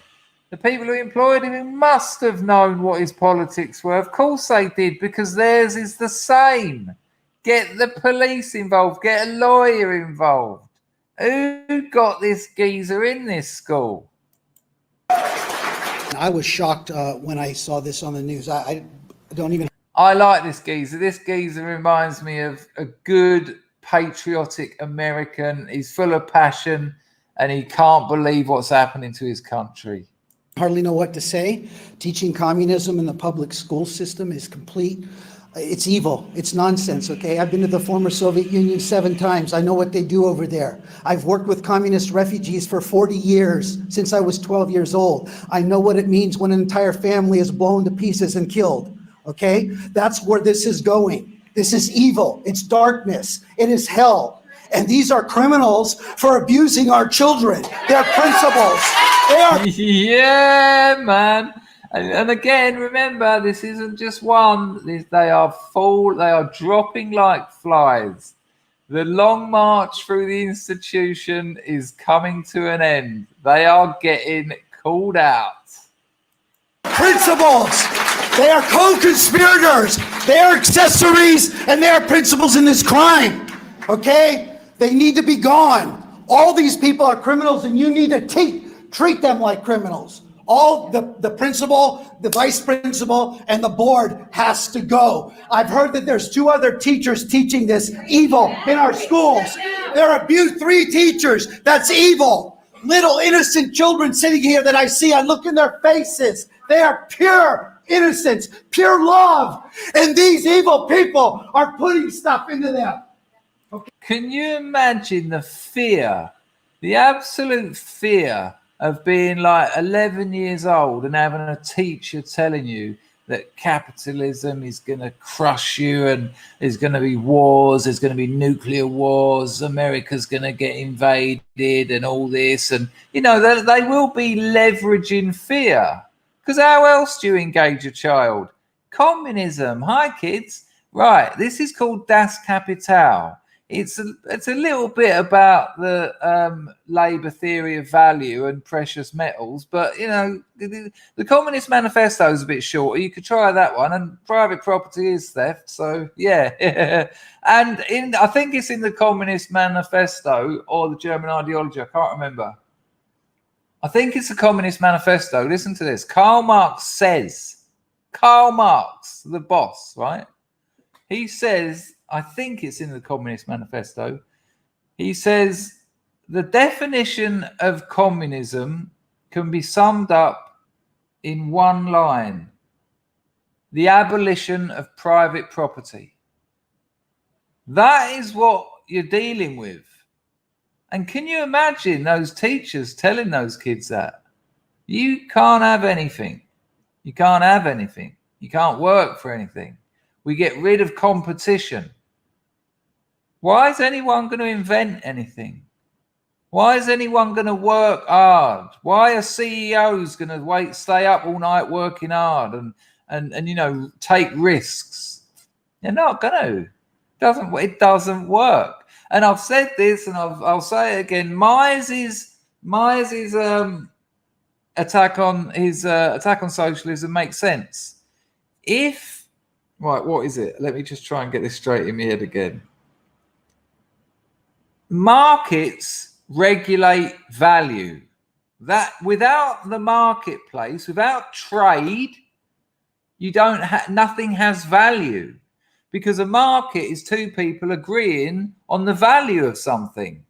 The people who employed him must have known what his politics were. Of course they did, because theirs is the same. Get the police involved. Get a lawyer involved. Who got this geezer in this school? I was shocked when I saw this on the news. I don't even... I like this geezer. This geezer reminds me of a good, patriotic American. He's full of passion, and he can't believe what's happening to his country. Hardly know what to say. Teaching communism in the public school system is complete. It's evil. It's nonsense, okay? I've been to the former Soviet Union 7 times. I know what they do over there. I've worked with communist refugees for 40 years, since I was 12 years old. I know what it means when an entire family is blown to pieces and killed, okay? That's where this is going. This is evil. It's darkness. It is hell. And these are criminals for abusing our children. They're principals. They are... Yeah, man. And again, remember, this isn't just one. They are dropping like flies. The long march through the institution is coming to an end. They are getting called out. Principals, they are co-conspirators. They are accessories and they are principals in this crime. Okay? They need to be gone. All these people are criminals and you need to treat them like criminals. All the principal, the vice principal, and the board has to go. I've heard that there's 2 other teachers teaching this evil in our schools. There are 3 teachers. That's evil. Little innocent children sitting here that I see, I look in their faces. They are pure innocence, pure love. And these evil people are putting stuff into them. Can you imagine the fear, the absolute fear of being like 11 years old and having a teacher telling you that capitalism is going to crush you and there's going to be wars, there's going to be nuclear wars, America's going to get invaded and all this. And, you know, they will be leveraging fear. Because how else do you engage a child? Communism. Hi, kids. Right. This is called Das Kapital. It's a little bit about the labour theory of value and precious metals, but you know the Communist Manifesto is a bit shorter. You could try that one, and private property is theft. So yeah, and I think it's in the Communist Manifesto or the German ideology. I can't remember. I think it's the Communist Manifesto. Listen to this. Karl Marx, the boss, right? He says. I think it's in the Communist Manifesto. He says the definition of communism can be summed up in one line: the abolition of private property. That is what you're dealing with. And can you imagine those teachers telling those kids that? You can't have anything. You can't have anything. You can't work for anything. We get rid of competition. Why is anyone going to invent anything? Why is anyone going to work hard? Why are CEOs going to stay up all night working hard and you know, take risks? They're not going to. It doesn't work. And I've said this, and I'll say it again. Myers' attack on socialism makes sense. Right, what is it? Let me just try and get this straight in my head again. Markets regulate value. That without the marketplace, without trade, you don't nothing has value, because a market is 2 people agreeing on the value of something.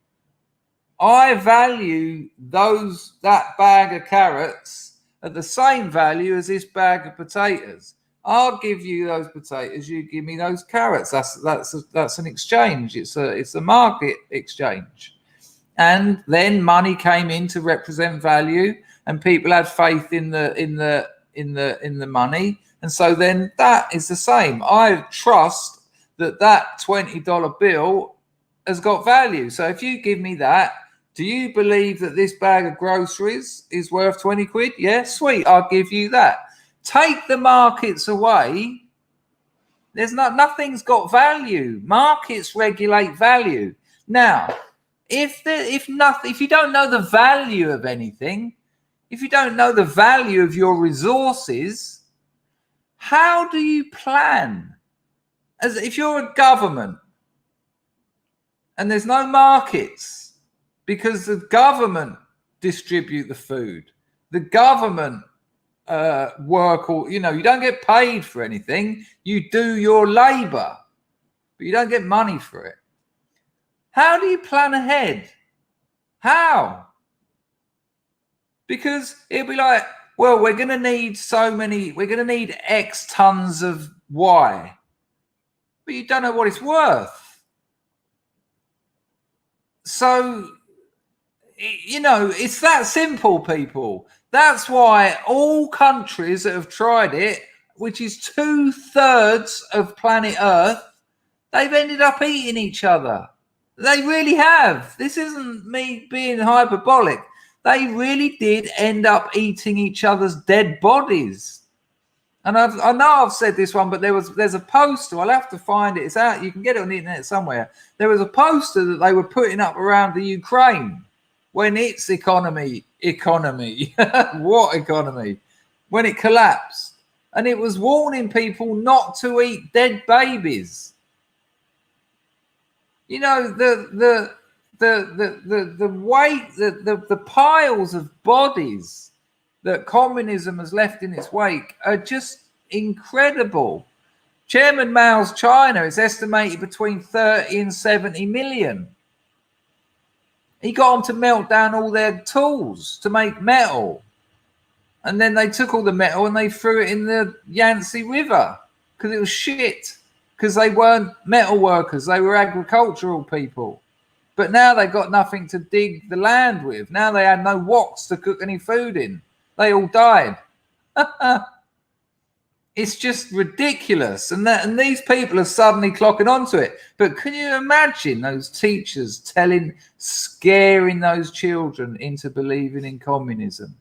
I value that bag of carrots at the same value as this bag of potatoes. I'll give you those potatoes, you give me those carrots. That's an exchange. It's a market exchange. And then money came in to represent value, and people had faith in the money. And so then that is the same. I trust that $20 bill has got value. So if you give me that, do you believe that this bag of groceries is worth 20 quid? Yeah, sweet. I'll give you that. Take the markets away, nothing's got value. Markets regulate value. Now, if you don't know the value of anything, if you don't know the value of your resources, how do you plan? As if you're a government and there's no markets because the government distribute the food, the government work, or you don't get paid for anything. You do your labor, but you don't get money for it. How do you plan ahead? How? Because it'll be like, well, we're going to need X tons of Y, but you don't know what it's worth. So, it's that simple, people. That's why all countries that have tried it, which is 2/3 of planet Earth, they've ended up eating each other. They really have. This isn't me being hyperbolic. They really did end up eating each other's dead bodies. And I know I've said this one, but there's a poster. I'll have to find it. It's out. You can get it on the internet somewhere. There was a poster that they were putting up around the Ukraine when its economy, what economy? When it collapsed. And it was warning people not to eat dead babies. You know, the weight, the piles of bodies that communism has left in its wake are just incredible. Chairman Mao's China is estimated between 30 and 70 million. He got them to melt down all their tools to make metal. And then they took all the metal and they threw it in the Yangtze River because it was shit, because they weren't metal workers, they were agricultural people. But now they got nothing to dig the land with. Now they had no woks to cook any food in. They all died. It's just ridiculous. And these people are suddenly clocking onto it. But can you imagine those teachers scaring those children into believing in communism?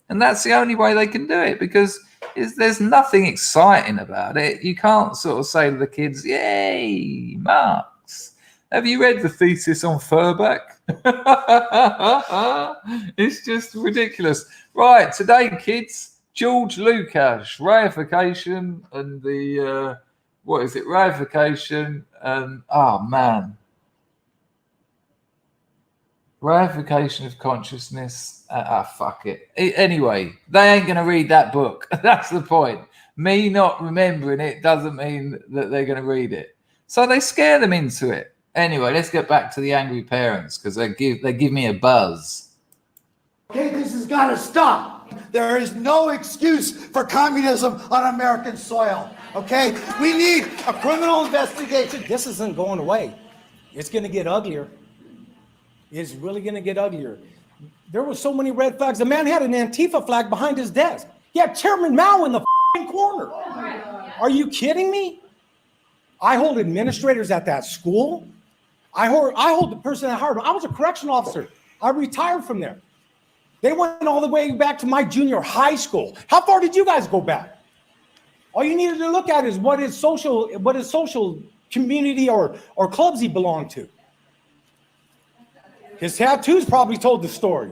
And that's the only way they can do it, because there's nothing exciting about it. You can't sort of say to the kids, yay, Marx. Have you read the thesis on Furback? It's just ridiculous. Right, today, kids, George Lucas, reification and the, what is it, reification and, oh man. Reification of consciousness. Fuck it. Anyway, they ain't going to read that book. That's the point. Me not remembering it doesn't mean that they're going to read it. So they scare them into it. Anyway, let's get back to the angry parents, because they give me a buzz. Okay, this has got to stop. There is no excuse for communism on American soil. Okay, we need a criminal investigation. This isn't going away. It's going to get uglier. It's really going to get uglier. There were so many red flags. The man had an Antifa flag behind his desk. He had Chairman Mao in the corner. Are you kidding me? I hold administrators at that school. I hold the person at Harvard. I was a correctional officer. I retired from there. They went all the way back to my junior high school. How far did you guys go back? All you needed to look at is what his social community or clubs he belonged to. His tattoos probably told the story.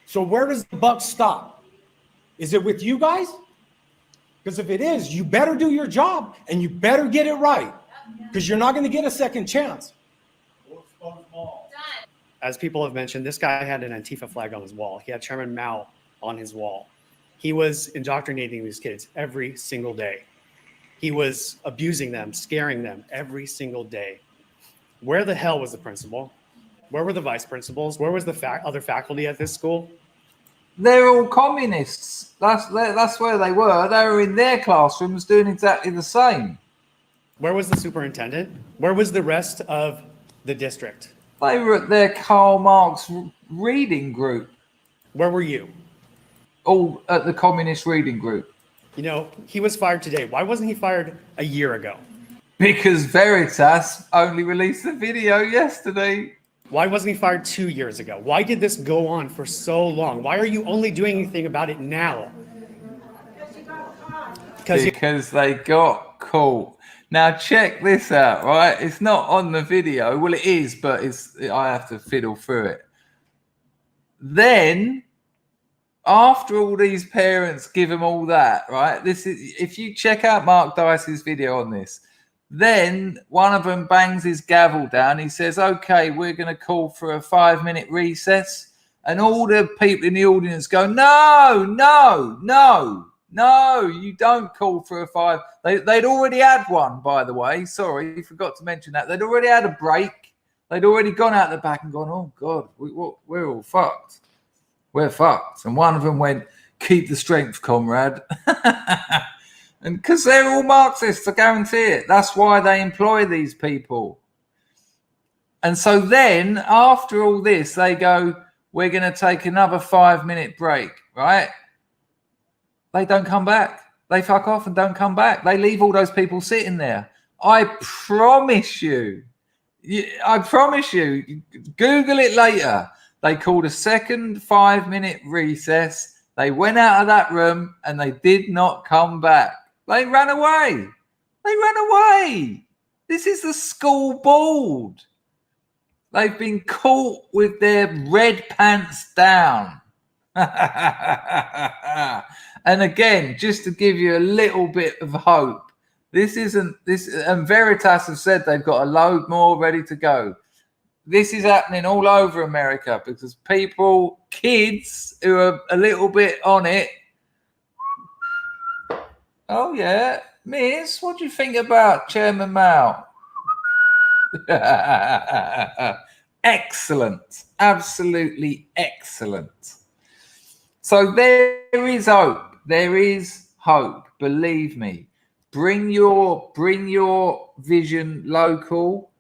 So where does the buck stop? Is it with you guys? Because if it is, you better do your job and you better get it right, because you're not going to get a second chance. As people have mentioned, this guy had an Antifa flag on his wall. He had Chairman Mao on his wall. He was indoctrinating these kids every single day. He was abusing them, scaring them every single day. Where the hell was the principal? Where were the vice principals? Where was the other faculty at this school? They're all communists. That's where they were. They were in their classrooms doing exactly the same. Where was the superintendent? Where was the rest of the district? They were at their Karl Marx reading group. Where were you? All at the communist reading group. You know, he was fired today. Why wasn't he fired a year ago? Because Veritas only released the video yesterday. Why wasn't he fired 2 years ago? Why did this go on for so long? Why are you only doing anything about it now? Because they got caught. Now check this out, right? It's not on the video. Well, it is, but I have to fiddle through it. Then, after all these parents give them all that, right? This is, if you check out Mark Dice's video on this, then one of them bangs his gavel down. He says, okay, we're going to call for a 5-minute recess. And all the people in the audience go, no, you don't call for a 5. They'd already had one, by the way. Sorry, forgot to mention that. They'd already had a break. They'd already gone out the back and gone, oh, God, we're all fucked. We're fucked. And one of them went, keep the strength, comrade. And because they're all Marxists, I guarantee it. That's why they employ these people. And so then, after all this, they go, we're going to take another 5-minute break, right? They don't come back. They fuck off and don't come back. They leave all those people sitting there. I promise you, I promise you, Google it later. They called a second 5-minute recess. They went out of that room and they did not come back. They ran away. They ran away. This is the school board. They've been caught with their red pants down. And again, just to give you a little bit of hope, this isn't this, and Veritas have said they've got a load more ready to go. This is happening all over America because people, kids who are a little bit on it. Oh yeah, Miss, what do you think about Chairman Mao? Excellent, absolutely excellent. So there is hope. There is hope. Believe me. Bring your vision local.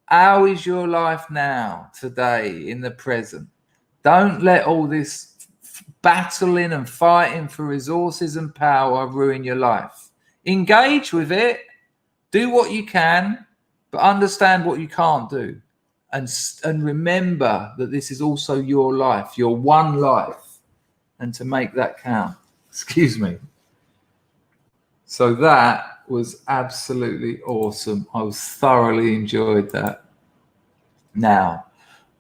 How is your life now, today, in the present? Don't let all this battling and fighting for resources and power ruin your life. Engage with it. Do what you can, but understand what you can't do. And remember that this is also your life, your one life, and to make that count. Excuse me. So that was absolutely awesome. I was thoroughly enjoyed that. Now,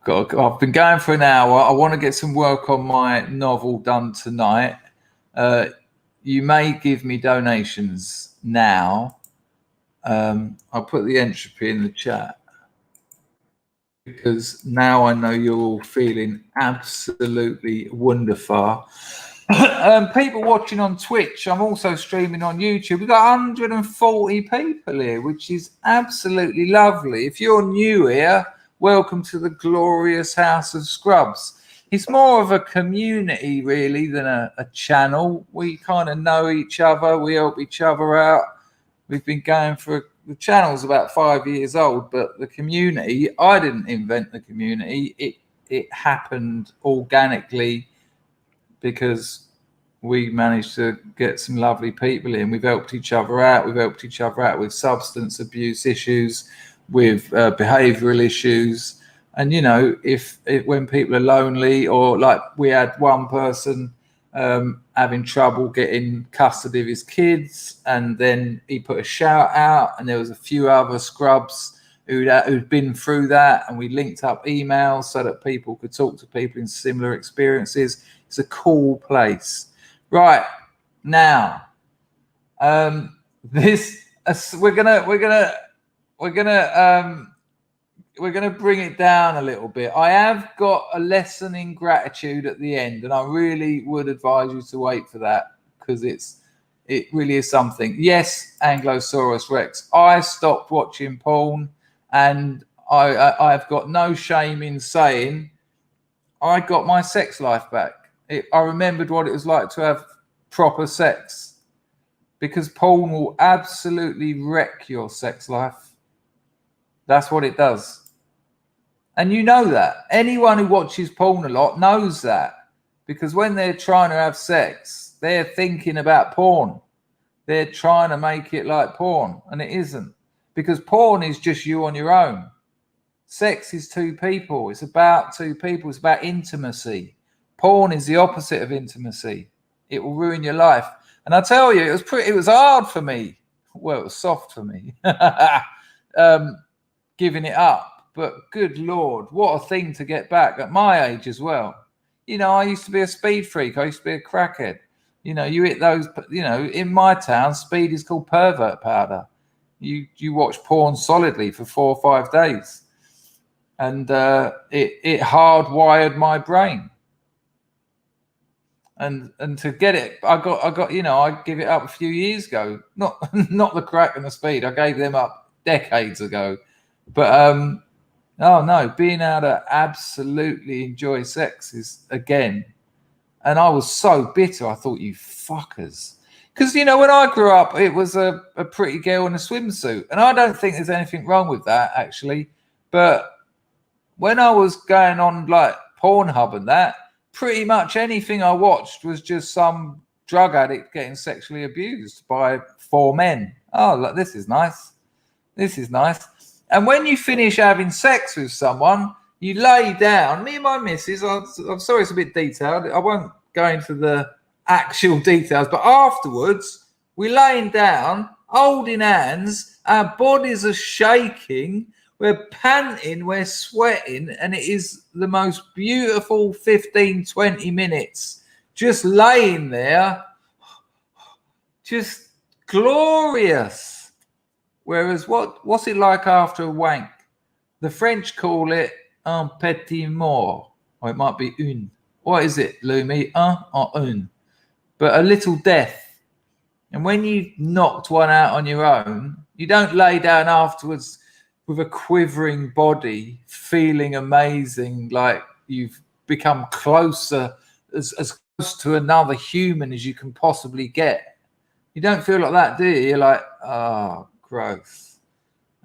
I've been going for an hour. I want to get some work on my novel done tonight. You may give me donations now. I'll put the entropy in the chat because now I know you're all feeling absolutely wonderful. People watching on Twitch, I'm also streaming on YouTube. We've got 140 people here, which is absolutely lovely. If you're new here, welcome to the glorious House of Scrubs. It's more of a community really than a channel. We kind of know each other. We help each other out. We've been going for, the channel's about 5 years old, but the community, I didn't invent the community. It happened organically because we managed to get some lovely people in. We've helped each other out. We've helped each other out with substance abuse issues, with behavioral issues. And, you know, if when people are lonely, or like we had one person having trouble getting custody of his kids, and then he put a shout out, and there was a few other scrubs who'd been through that, and we linked up emails so that people could talk to people in similar experiences. It's a cool place. Right now, we're gonna bring it down a little bit. I have got a lesson in gratitude at the end, and I really would advise you to wait for that because it really is something. Yes, Anglosaurus Rex. I stopped watching porn, and I've got no shame in saying I got my sex life back. I remembered what it was like to have proper sex, because porn will absolutely wreck your sex life. That's what it does. And you know that. Anyone who watches porn a lot knows that, because when they're trying to have sex, they're thinking about porn. They're trying to make it like porn, and it isn't, because porn is just you on your own. Sex is two people. It's about two people. It's about intimacy. Porn is the opposite of intimacy. It will ruin your life. And I tell you, it was hard for me. Well, it was soft for me, giving it up. But good Lord, what a thing to get back at my age as well. You know, I used to be a speed freak. I used to be a crackhead. You know, you hit those, you know, in my town, speed is called pervert powder. You watch porn solidly for 4 or 5 days. And it hardwired my brain. And to get it, I got, you know, I gave it up a few years ago. Not the crack and the speed. I gave them up decades ago. But oh no, being able to absolutely enjoy sex is, again, and I was so bitter. I thought, you fuckers. Because, you know, when I grew up, it was a pretty girl in a swimsuit. And I don't think there's anything wrong with that, actually. But when I was going on like Pornhub and that, pretty much anything I watched was just some drug addict getting sexually abused by 4 men. Oh, look, this is nice. This is nice. And when you finish having sex with someone, you lay down. Me and my missus, I'm sorry it's a bit detailed. I won't go into the actual details, but afterwards, we're laying down, holding hands, our bodies are shaking, we're panting, we're sweating, and it is the most beautiful 15, 20 minutes. Just laying there, just glorious. Whereas what's it like after a wank? The French call it un petit mort, or it might be une. What is it, Lumi? Un or une? But a little death. And when you knocked one out on your own, you don't lay down afterwards with a quivering body, feeling amazing, like you've become closer, as close to another human as you can possibly get. You don't feel like that, do you? You're like, oh, gross.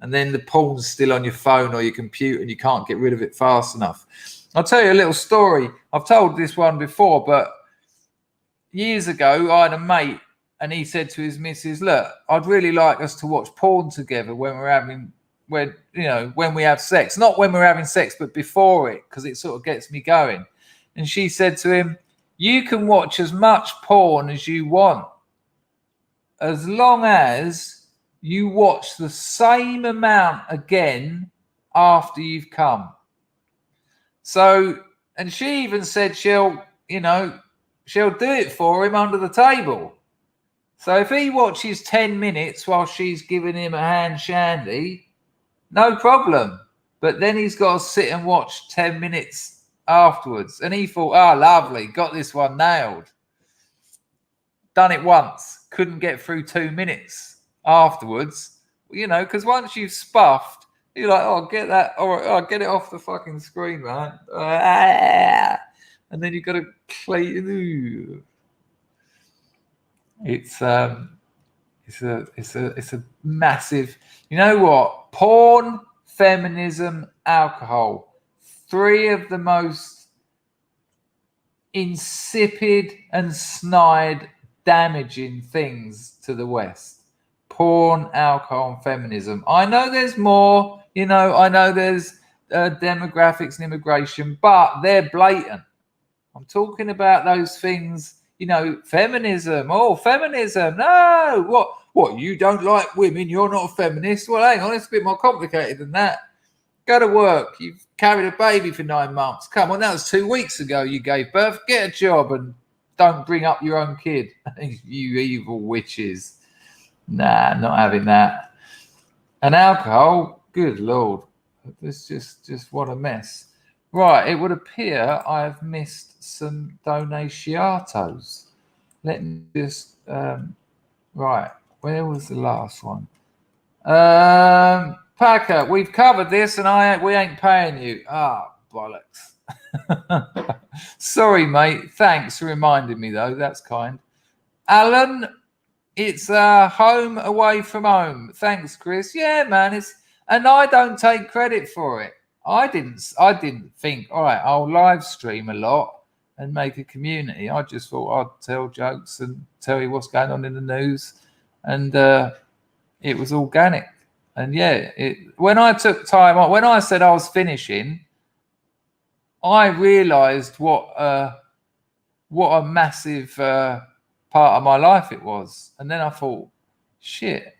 And then the porn's still on your phone or your computer and you can't get rid of it fast enough. I'll tell you a little story. I've told this one before, but years ago, I had a mate and he said to his missus, look, I'd really like us to watch porn together when we have sex. Not when we're having sex, but before it, because it sort of gets me going. And she said to him, you can watch as much porn as you want, as long as you watch the same amount again after you've come. So, and she even said she'll do it for him under the table. So if he watches 10 minutes while she's giving him a hand shandy, no problem. But then he's got to sit and watch 10 minutes afterwards. And he thought, oh, lovely, got this one nailed. Done it once, couldn't get through 2 minutes afterwards, because once you've spuffed, you're like, oh, get that, or get it off the fucking screen, man. And then you've got to clean. It's a massive, you know what? Porn, feminism, alcohol. 3 of the most insipid and snide, damaging things to the West. Porn, alcohol, and feminism. I know there's more, I know there's demographics and immigration, but they're blatant. I'm talking about those things. Feminism. Oh, feminism. No, what? You don't like women? You're not a feminist? Well, hang on, it's a bit more complicated than that. Go to work. You've carried a baby for 9 months. Come on, that was 2 weeks ago you gave birth. Get a job and don't bring up your own kid. You evil witches. Nah, not having that. And alcohol, good Lord. It's just what a mess. Right, it would appear I have missed some donations. Let me just, right, where was the last one? Packer, we've covered this and we ain't paying you. Ah, bollocks. Sorry, mate. Thanks for reminding me, though. That's kind. Alan, it's home away from home. Thanks, Chris. Yeah, man. And I don't take credit for it. I didn't think, all right, I'll live stream a lot and make a community. I just thought I'd tell jokes and tell you what's going on in the news. And it was organic. And yeah, when I took time off, when I said I was finishing, I realized what a massive part of my life it was. And then I thought, shit,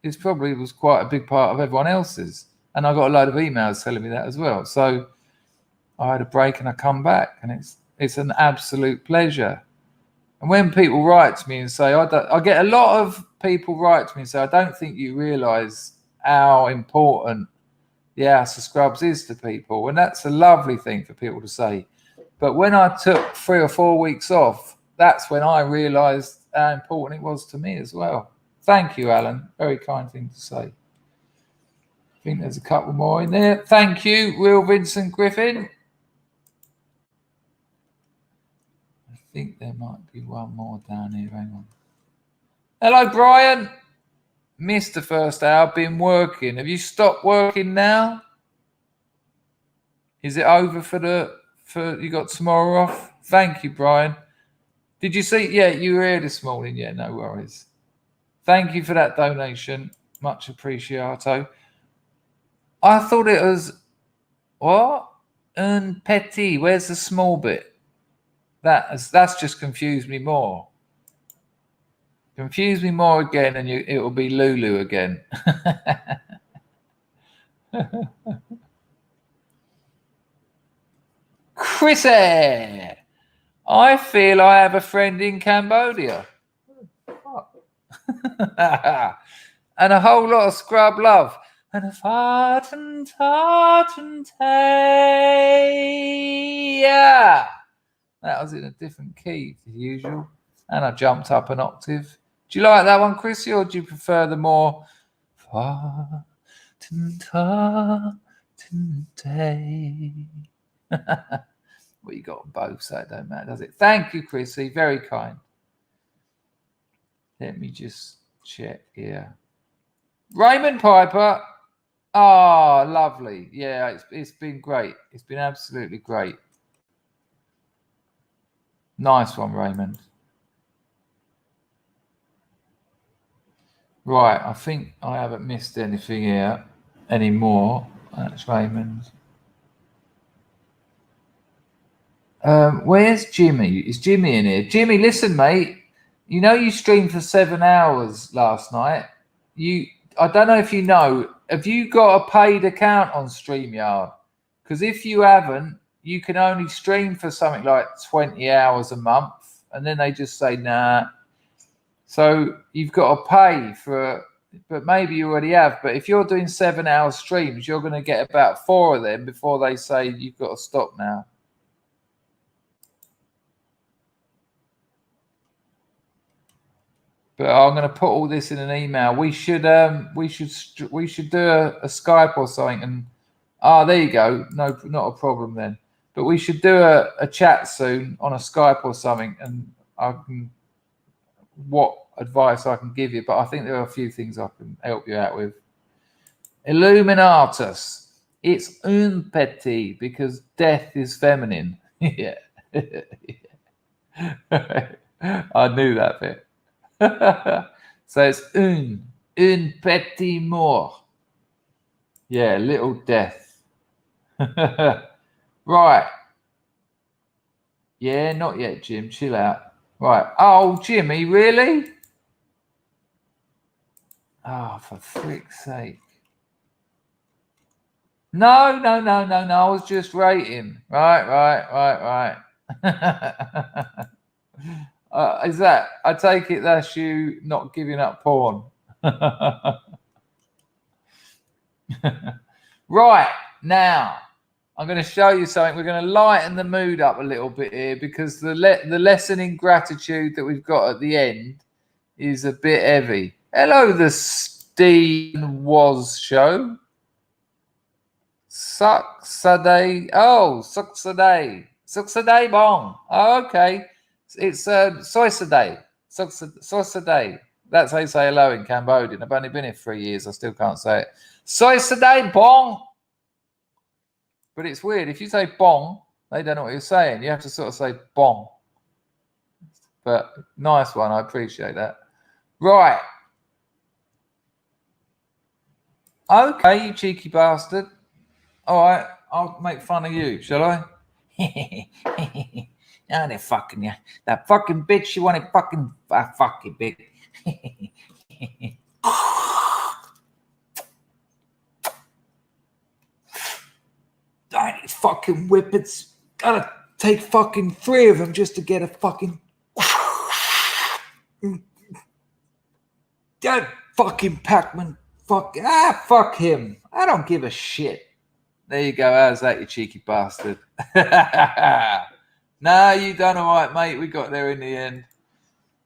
it probably was quite a big part of everyone else's. And I got a load of emails telling me that as well. So I had a break and I come back, and it's an absolute pleasure. And when people write to me and say, I get a lot of people write to me and say, I don't think you realise how important the House of Scrubs is to people. And that's a lovely thing for people to say. But when I took 3 or 4 weeks off, that's when I realised how important it was to me as well. Thank you, Alan. Very kind thing to say. I think there's a couple more in there. Thank you, Will Vincent Griffin. I think there might be one more down here. Hang on. Hello, Brian. Missed the first hour. Been working. Have you stopped working now? Is it over for you got tomorrow off? Thank you, Brian. Did you see? Yeah, you were here this morning. Yeah, no worries. Thank you for that donation. Much appreciato. I thought it was what? Un petit. Where's the small bit? That's just confused me more. Confuse me more again, and it will be Lulu again. Chrissy, I feel I have a friend in Cambodia. And a whole lot of scrub love. And a fart and tart and yeah. That was in a different key to usual. And I jumped up an octave. Do you like that one, Chrissy, or do you prefer the more fart and tart and well, you got them both, so it don't matter, does it? Thank you, Chrissy. Very kind. Let me just check here. Raymond Piper. Oh, lovely. Yeah, it's been great. It's been absolutely great. Nice one, Raymond. Right, I think I haven't missed anything here anymore. That's Raymond. Where's Jimmy? Is Jimmy in here? Jimmy, listen, mate. You know you streamed for 7 hours last night. I don't know if you know. Have you got a paid account on StreamYard? Because if you haven't, you can only stream for something like 20 hours a month, and then they just say nah. So you've got to pay for, but maybe you already have. But if you're doing 7 hour streams, you're going to get about 4 of them before they say you've got to stop now. But I'm going to put all this in an email. We should do a Skype or something. And there you go. No, not a problem then. But we should do a chat soon on a Skype or something, and what advice I can give you. But I think there are a few things I can help you out with. Illuminatus. It's un petit because death is feminine. Yeah. I knew that bit. So it's un petit mort. Yeah, little death. Right. Yeah, not yet, Jim. Chill out. Right. Oh, Jimmy, really? Oh, for frick's sake. No. I was just rating. Right. Is that? I take it that's you not giving up porn. Right, now I'm going to show you something. We're going to lighten the mood up a little bit here because the lesson in gratitude that we've got at the end is a bit heavy. Hello, the Stephen Was Show. Sucksaday. Oh, Sucksaday. Sucksaday bong. Oh, okay. It's Soisaday. Soisaday. That's how you say hello in Cambodian. I've only been here 3 years. I still can't say it. Soisaday bong. But it's weird. If you say bong, they don't know what you're saying. You have to sort of say bong. But nice one. I appreciate that. Right. Okay, you cheeky bastard. All right. I'll make fun of you, shall I? Now they're fucking you. That fucking bitch, you want to fucking fuck you, bitch. Darn these fucking whippets. Gotta take fucking 3 of them just to get a fucking. That fucking Pac-Man. Fuck him. I don't give a shit. There you go. How's that, you cheeky bastard? No, you done all right, mate. We got there in the end.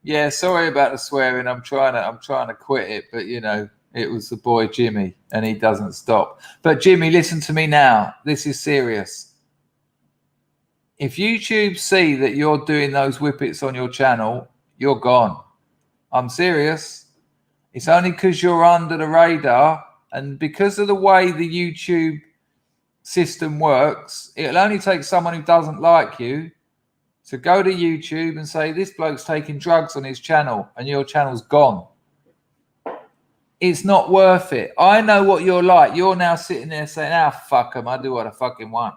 Yeah, sorry about the swearing. I'm trying to quit it, but you know, it was the boy Jimmy, and he doesn't stop. But Jimmy, listen to me now. This is serious. If YouTube see that you're doing those whippets on your channel, you're gone. I'm serious. It's only because you're under the radar, and because of the way the YouTube system works, it'll only take someone who doesn't like you to go to YouTube and say, this bloke's taking drugs on his channel, and your channel's gone. it's not worth it. I know what you're like. You're now sitting there saying, "Ah, fuck them. I do what I fucking want."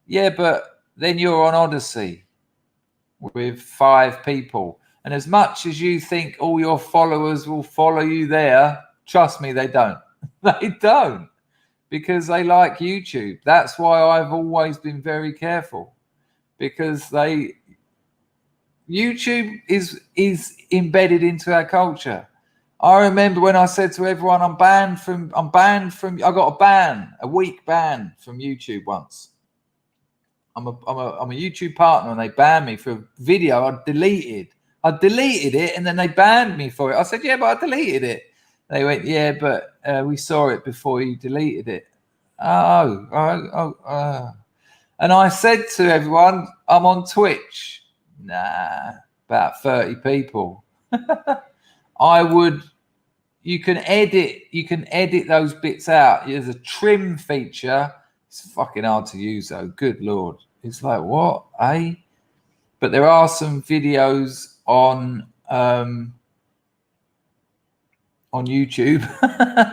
Yeah, but then you're on Odyssey with 5 people. And as much as you think all your followers will follow you there, trust me, they don't. They don't, because they like YouTube. That's why I've always been very careful, because YouTube is embedded into our culture. I remember when I said to everyone, I got a week ban from YouTube once. I'm a YouTube partner, and they banned me for a video I deleted. I deleted it, and then they banned me for it. I said, yeah, but I deleted it. They went, yeah, but we saw it before you deleted it. And I said to everyone, I'm on Twitch. Nah, about 30 people. You can edit those bits out. There's a trim feature. It's fucking hard to use though. Good Lord. It's like, what? Eh? But there are some videos on YouTube.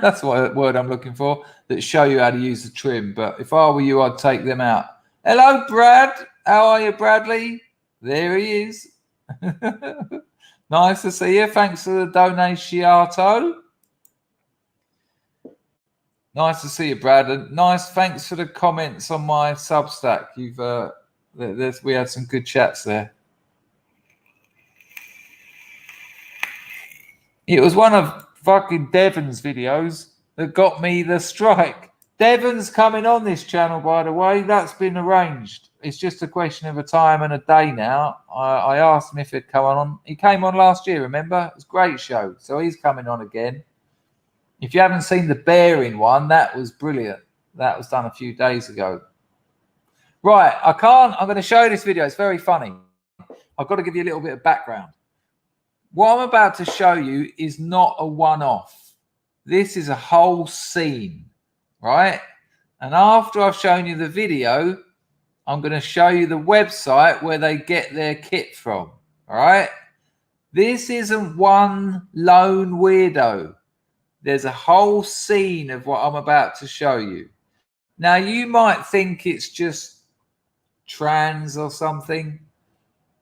That's what word I'm looking for, that show you how to use the trim. But if I were you, I'd take them out. Hello, Brad. How are you, Bradley? There he is. Nice to see you. Thanks for the donation. Nice to see you, Brad. And nice. Thanks for the comments on my Substack. We had some good chats there. It was one of fucking Devon's videos that got me the strike. Devon's coming on this channel, by the way. That's been arranged. It's just a question of a time and a day now. I asked him if he'd come on. He came on last year, remember? It was a great show. So he's coming on again. If you haven't seen the bearing one, that was brilliant. That was done a few days ago. Right, I'm going to show you this video. It's very funny. I've got to give you a little bit of background. What I'm about to show you is not a one-off. This is a whole scene, right? And after I've shown you the video, I'm going to show you the website where they get their kit from, all right? This isn't one lone weirdo. There's a whole scene of what I'm about to show you. Now, you might think it's just trans or something,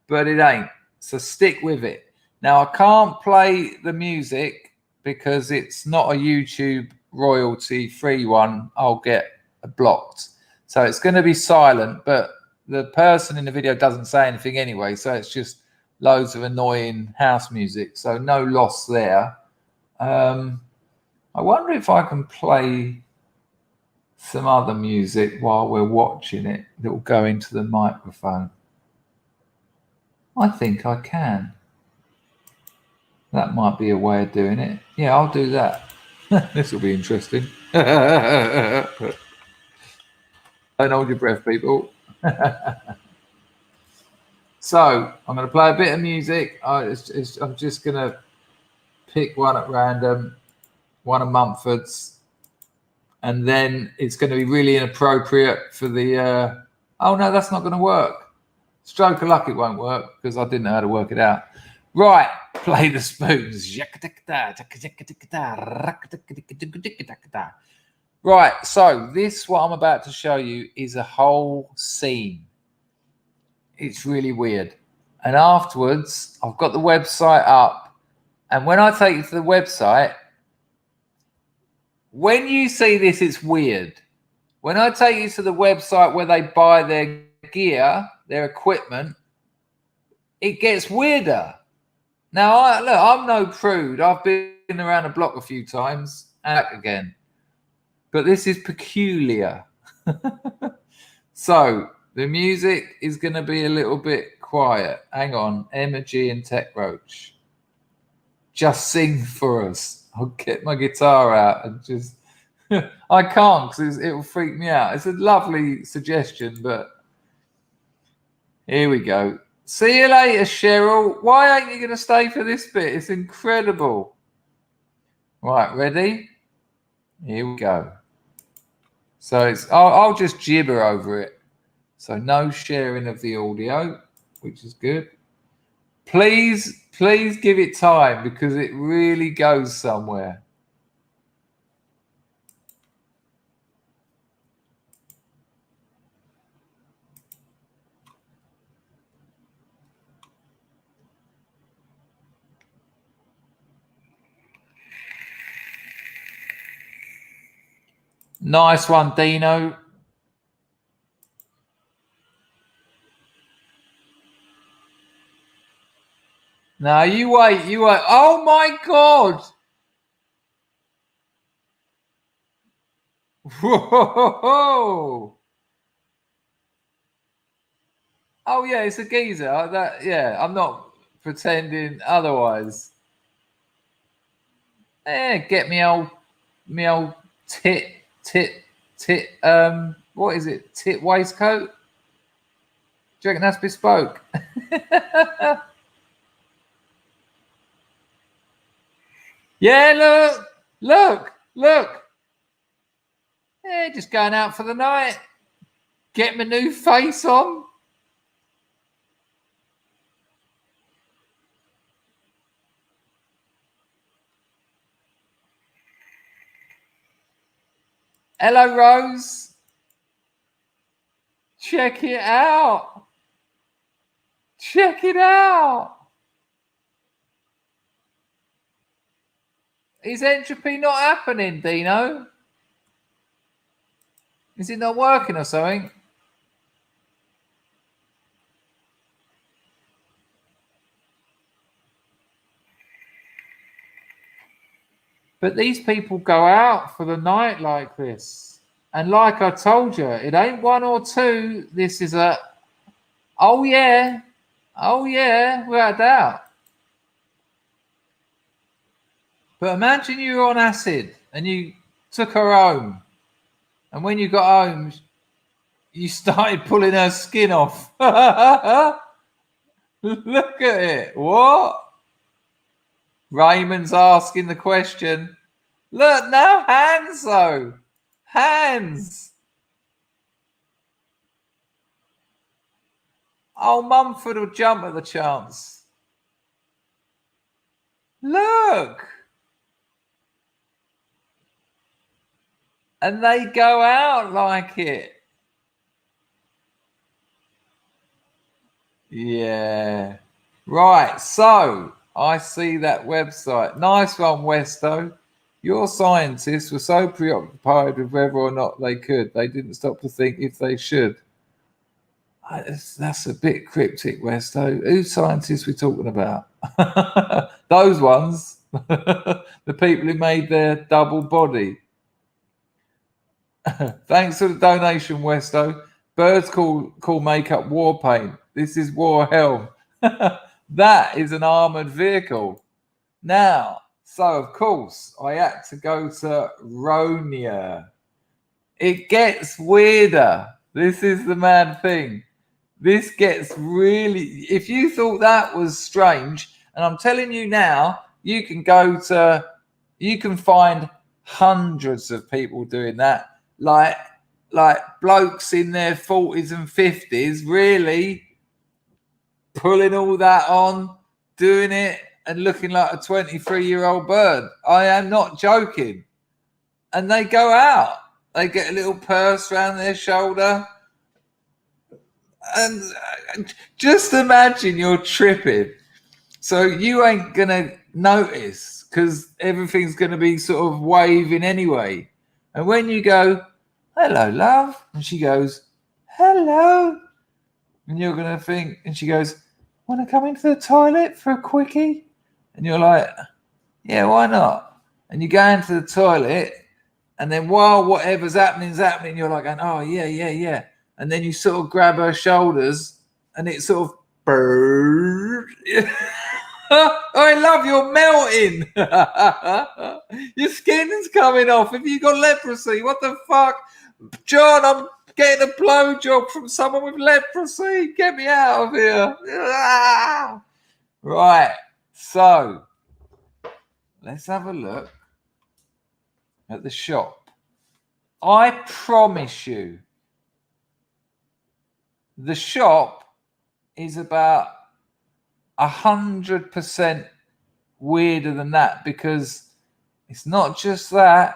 but it ain't. So stick with it. Now, I can't play the music because it's not a YouTube royalty-free one. I'll get blocked. So it's going to be silent, but the person in the video doesn't say anything anyway. So it's just loads of annoying house music. So no loss there. I wonder if I can play some other music while we're watching it that will go into the microphone. I think I can. That might be a way of doing it. Yeah, I'll do that. This will be interesting. Don't hold your breath, people. So I'm going to play a bit of music. I'm just going to pick one at random, one of Mumford's, and then it's going to be really inappropriate for the... oh, no, that's not going to work. Stroke of luck, it won't work because I didn't know how to work it out. Right, play the spoons. Right, so what I'm about to show you is a whole scene. It's really weird. And afterwards, I've got the website up. And when I take you to the website, when you see this, it's weird. When I take you to the website where they buy their gear, their equipment, it gets weirder. Now, I'm no prude. I've been around the block a few times and back again. But this is peculiar. So the music is going to be a little bit quiet. Hang on. Emma G and Tech Roach. Just sing for us. I'll get my guitar out and just... I can't because it will freak me out. It's a lovely suggestion, but here we go. See you later, Cheryl. Why ain't you going to stay for this bit? It's incredible. Right, ready? Here we go. So I'll just gibber over it. So no sharing of the audio, which is good. Please give it time because it really goes somewhere. Nice one, Dino. Now you wait. Oh my God. Whoa. Oh yeah, it's a geezer. I'm not pretending otherwise. Get me old tit. What is it? Tit waistcoat? Do you reckon that's bespoke? Yeah, look. Yeah, just going out for the night. Get my new face on. Hello, Rose. Check it out. Is entropy not happening, Dino? Is it not working or something? But these people go out for the night like this. And like I told you, it ain't one or two. This is a, oh yeah, without a doubt. But imagine you were on acid and you took her home. And when you got home, you started pulling her skin off. Look at it. What? Raymond's asking the question. Look, no hands though. Hands. Oh, Mumford will jump at the chance. Look. And they go out like it. Yeah. Right, so I see that website. Nice one, Westo. Your scientists were so preoccupied with whether or not they could, they didn't stop to think if they should. That's a bit cryptic, Westo. Whose scientists we talking about? Those ones. The people who made their double body. Thanks for the donation, Westo. Birds call makeup war paint. This is war hell. That is an armored vehicle. Now, so of course, I had to go to Ronia. It gets weirder. This is the mad thing. This gets really... If you thought that was strange, and I'm telling you now, you can find hundreds of people doing that. Like blokes in their 40s and 50s really pulling all that on, doing it and looking like a 23-year-old bird. I am not joking. And they go out. They get a little purse around their shoulder. And just imagine you're tripping. So you ain't going to notice because everything's going to be sort of waving anyway. And when you go, hello, love, and she goes, hello, and you're going to think, and she goes, want to come into the toilet for a quickie? And you're like, yeah, why not? And you go into the toilet, and then while whatever's happening, you're like, going, oh, yeah. And then you sort of grab her shoulders, and it sort of, I love you're melting. Your skin's coming off. Have you got leprosy? What the fuck? John, I'm getting a blowjob from someone with leprosy. Get me out of here. Right. So, let's have a look at the shop. I promise you, the shop is about 100% weirder than that because it's not just that.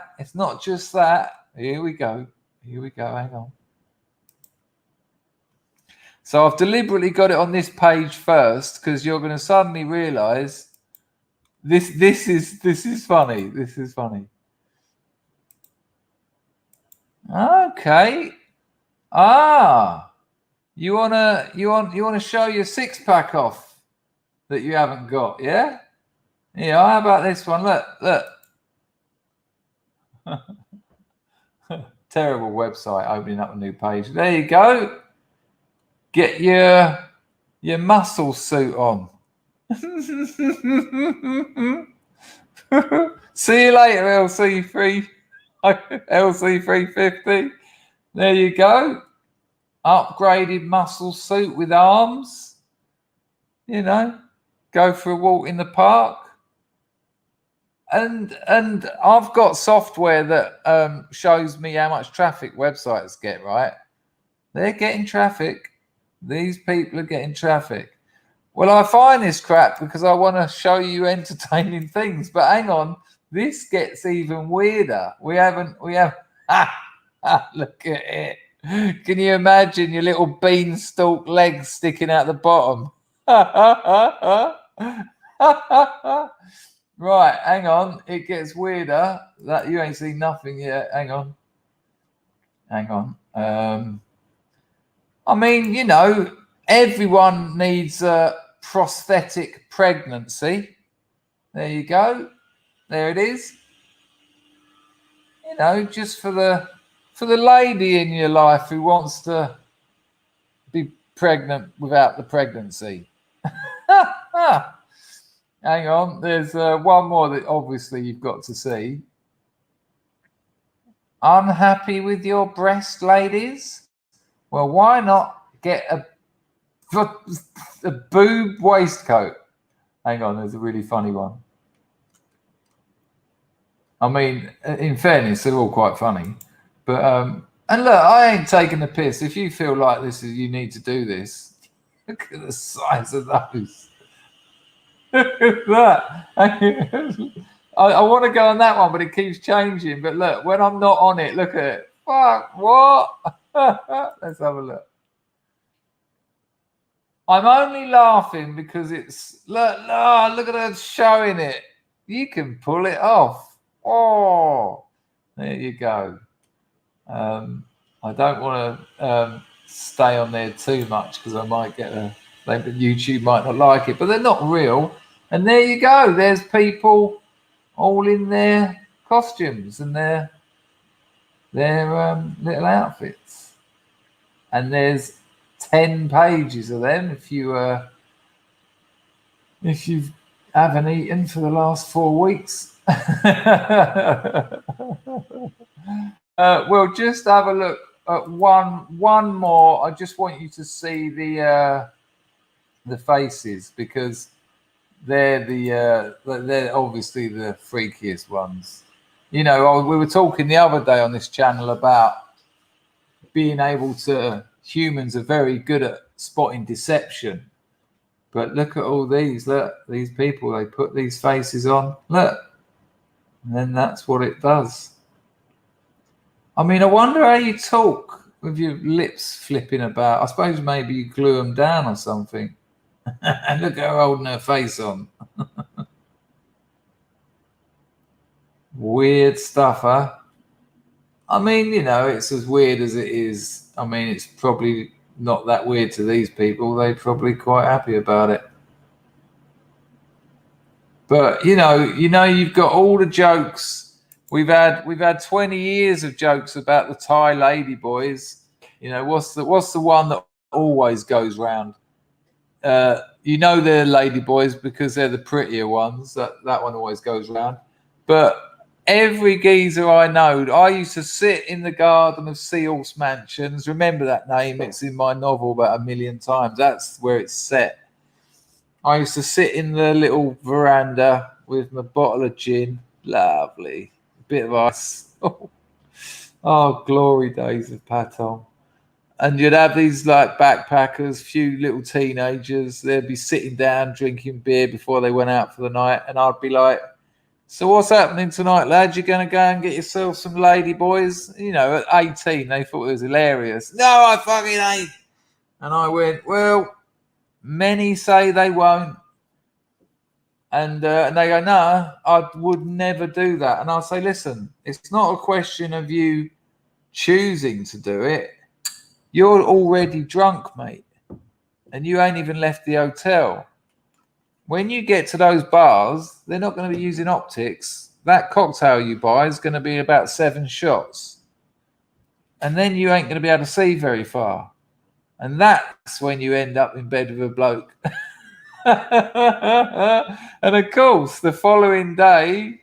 Here we go. Hang on. So I've deliberately got it on this page first because you're going to suddenly realise this is funny. This is funny. Okay. You wanna show your six-pack off that you haven't got, yeah? Yeah, how about this one? Look. Terrible website opening up a new page. There you go. Get your muscle suit on. See you later, LC350. There you go. Upgraded muscle suit with arms. You know, go for a walk in the park. And I've got software that shows me how much traffic websites get, right? They're getting traffic. These people are getting traffic. Well, I find this crap because I want to show you entertaining things. But hang on, this gets even weirder. We have look at it. Can you imagine your little beanstalk legs sticking out the bottom? Right, hang on. It gets weirder. That you ain't seen nothing yet. Hang on. I mean, you know, everyone needs a prosthetic pregnancy. There you go. There it is. You know, just for the lady in your life who wants to be pregnant without the pregnancy. Hang on, there's one more that obviously you've got to see. Unhappy with your breast, ladies? Well, why not get a boob waistcoat? Hang on, there's a really funny one. I mean, in fairness, they're all quite funny. But and look, I ain't taking the piss. If you feel like you need to do this, look at the size of those. Look at that. I want to go on that one, but it keeps changing. But look, when I'm not on it, look at it. Fuck, what? Let's have a look. I'm only laughing because it's look at her showing it. You can pull it off. Oh, there you go. I don't want to stay on there too much because I might get YouTube might not like it, but they're not real. And there you go. There's people all in their costumes and their little outfits. And there's 10 pages of them if you haven't eaten for the last 4 weeks. We'll just have a look at one more. I just want you to see the faces because they're obviously the freakiest ones. You know, we were talking the other day on this channel about being able to. Humans are very good at spotting deception, but look at all these. Look, these people. They put these faces on. Look, and then that's what it does. I mean, I wonder how you talk with your lips flipping about. I suppose maybe you glue them down or something. And look at her holding her face on. Weird stuff, huh? I mean, you know, it's as weird as it is. I mean, it's probably not that weird to these people. They're probably quite happy about it. But you know, you've got all the jokes. We've had 20 years of jokes about the Thai lady boys. You know, what's the one that always goes round? You know they're lady boys because they're the prettier ones. That one always goes round. But every geezer I know, I used to sit in the garden of Seahorse Mansions. Remember that name? It's in my novel about 1 million times. That's where it's set. I used to sit in the little veranda with my bottle of gin. Lovely. A bit of ice. Oh, glory days of Patton. And you'd have these like backpackers, few little teenagers. They'd be sitting down drinking beer before they went out for the night. And I'd be like, so what's happening tonight, lad? You're going to go and get yourself some lady boys? You know, at 18, they thought it was hilarious. No, I fucking ain't. And I went, well, many say they won't. And they go, no, I would never do that. And I'll say, listen, it's not a question of you choosing to do it, you're already drunk, mate. And you ain't even left the hotel. When you get to those bars, they're not going to be using optics. That cocktail you buy is going to be about 7 shots. And then you ain't going to be able to see very far. And that's when you end up in bed with a bloke. And of course, the following day,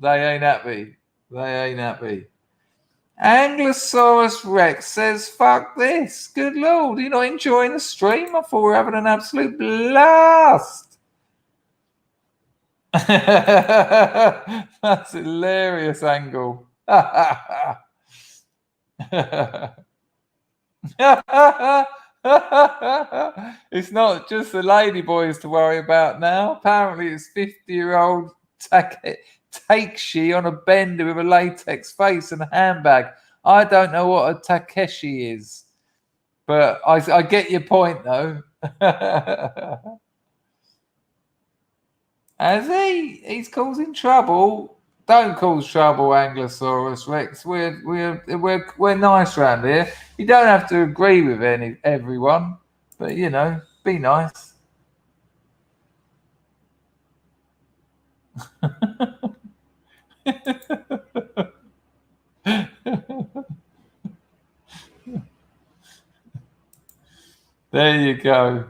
they ain't happy. They ain't happy. Anglosaurus Rex says, fuck this. Good Lord, you're not enjoying the stream? I thought we were having an absolute blast. That's hilarious, Angle. It's not just the ladyboys to worry about now. Apparently it's 50-year-old Takeshi on a bender with a latex face and a handbag. I don't know what a Takeshi is, but I get your point though. Has he? He's causing trouble. Don't cause trouble, Anglosaurus Rex. We're nice around here. You don't have to agree with everyone, but you know, be nice. There you go.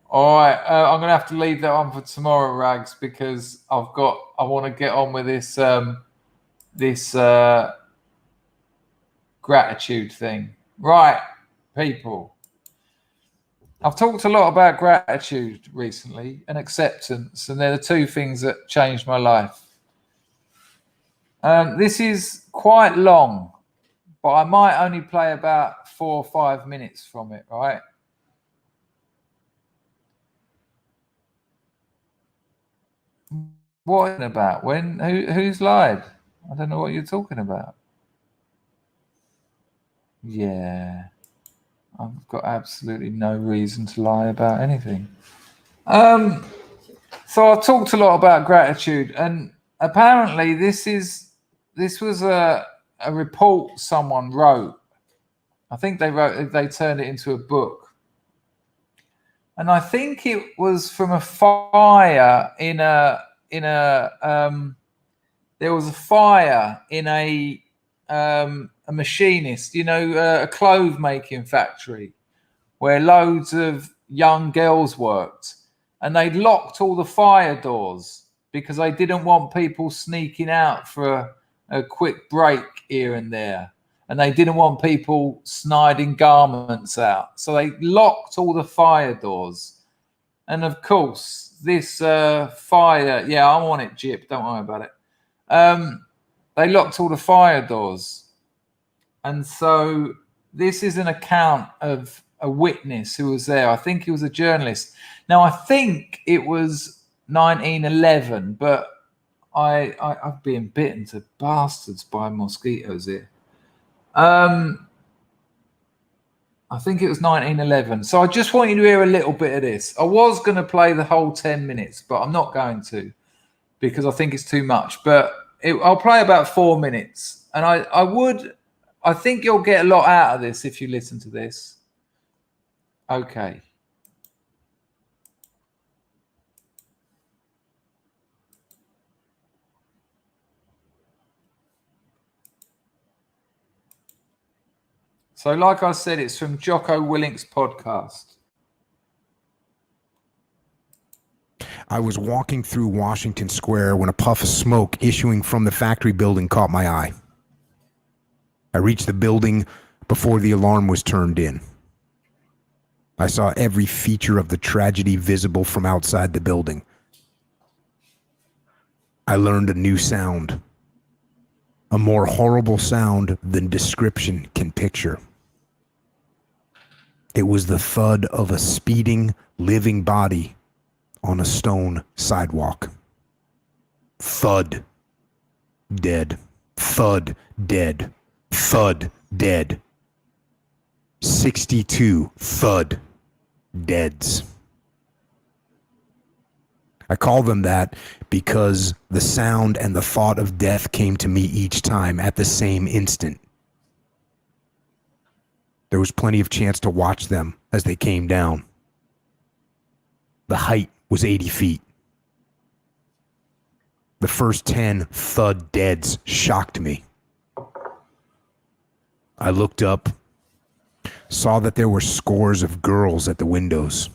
All right, I'm gonna have to leave that on for tomorrow, Rags, because I want to get on with this gratitude thing. Right, people. I've talked a lot about gratitude recently and acceptance, and they're the two things that changed my life. This is quite long, but I might only play about 4 or 5 minutes from it, right? What about? Who's lied? I don't know what you're talking about. Yeah. I've got absolutely no reason to lie about anything. So I've talked a lot about gratitude, and apparently this was a report someone wrote. I think they turned it into a book. And I think it was from a fire there was a fire in a machinist, a clothes making factory where loads of young girls worked, and they locked all the fire doors because they didn't want people sneaking out for a quick break here and there, and they didn't want people sniding garments out, so they locked all the fire doors. And of course this fire, yeah, I'm on it, Jip, don't worry about it. They locked all the fire doors. And so this is an account of a witness who was there. I think he was a journalist. Now, I think it was 1911, but I've been bitten to bastards by mosquitoes here. I think it was 1911. So I just want you to hear a little bit of this. I was going to play the whole 10 minutes, but I'm not going to because I think it's too much. But I'll play about 4 minutes. And I think you'll get a lot out of this if you listen to this. Okay. So like I said, it's from Jocko Willink's podcast. I was walking through Washington Square when a puff of smoke issuing from the factory building caught my eye. I reached the building before the alarm was turned in. I saw every feature of the tragedy visible from outside the building. I learned a new sound, a more horrible sound than description can picture. It was the thud of a speeding, living body on a stone sidewalk. Thud. Dead. Thud. Dead. Thud. Dead. 62 thud. Deads. I call them that because the sound and the thought of death came to me each time at the same instant. There was plenty of chance to watch them as they came down. The height was 80 feet. The first 10 thud deads shocked me. I looked up, saw that there were scores of girls at the windows.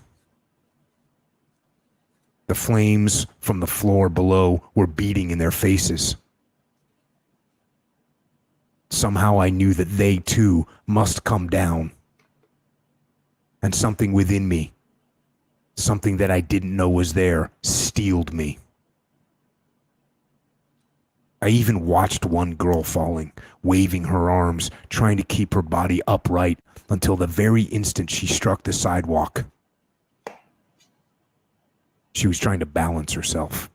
The flames from the floor below were beating in their faces. Somehow I knew that they too must come down. And something within me, something that I didn't know was there, steeled me. I even watched one girl falling, waving her arms, trying to keep her body upright until the very instant she struck the sidewalk. She was trying to balance herself.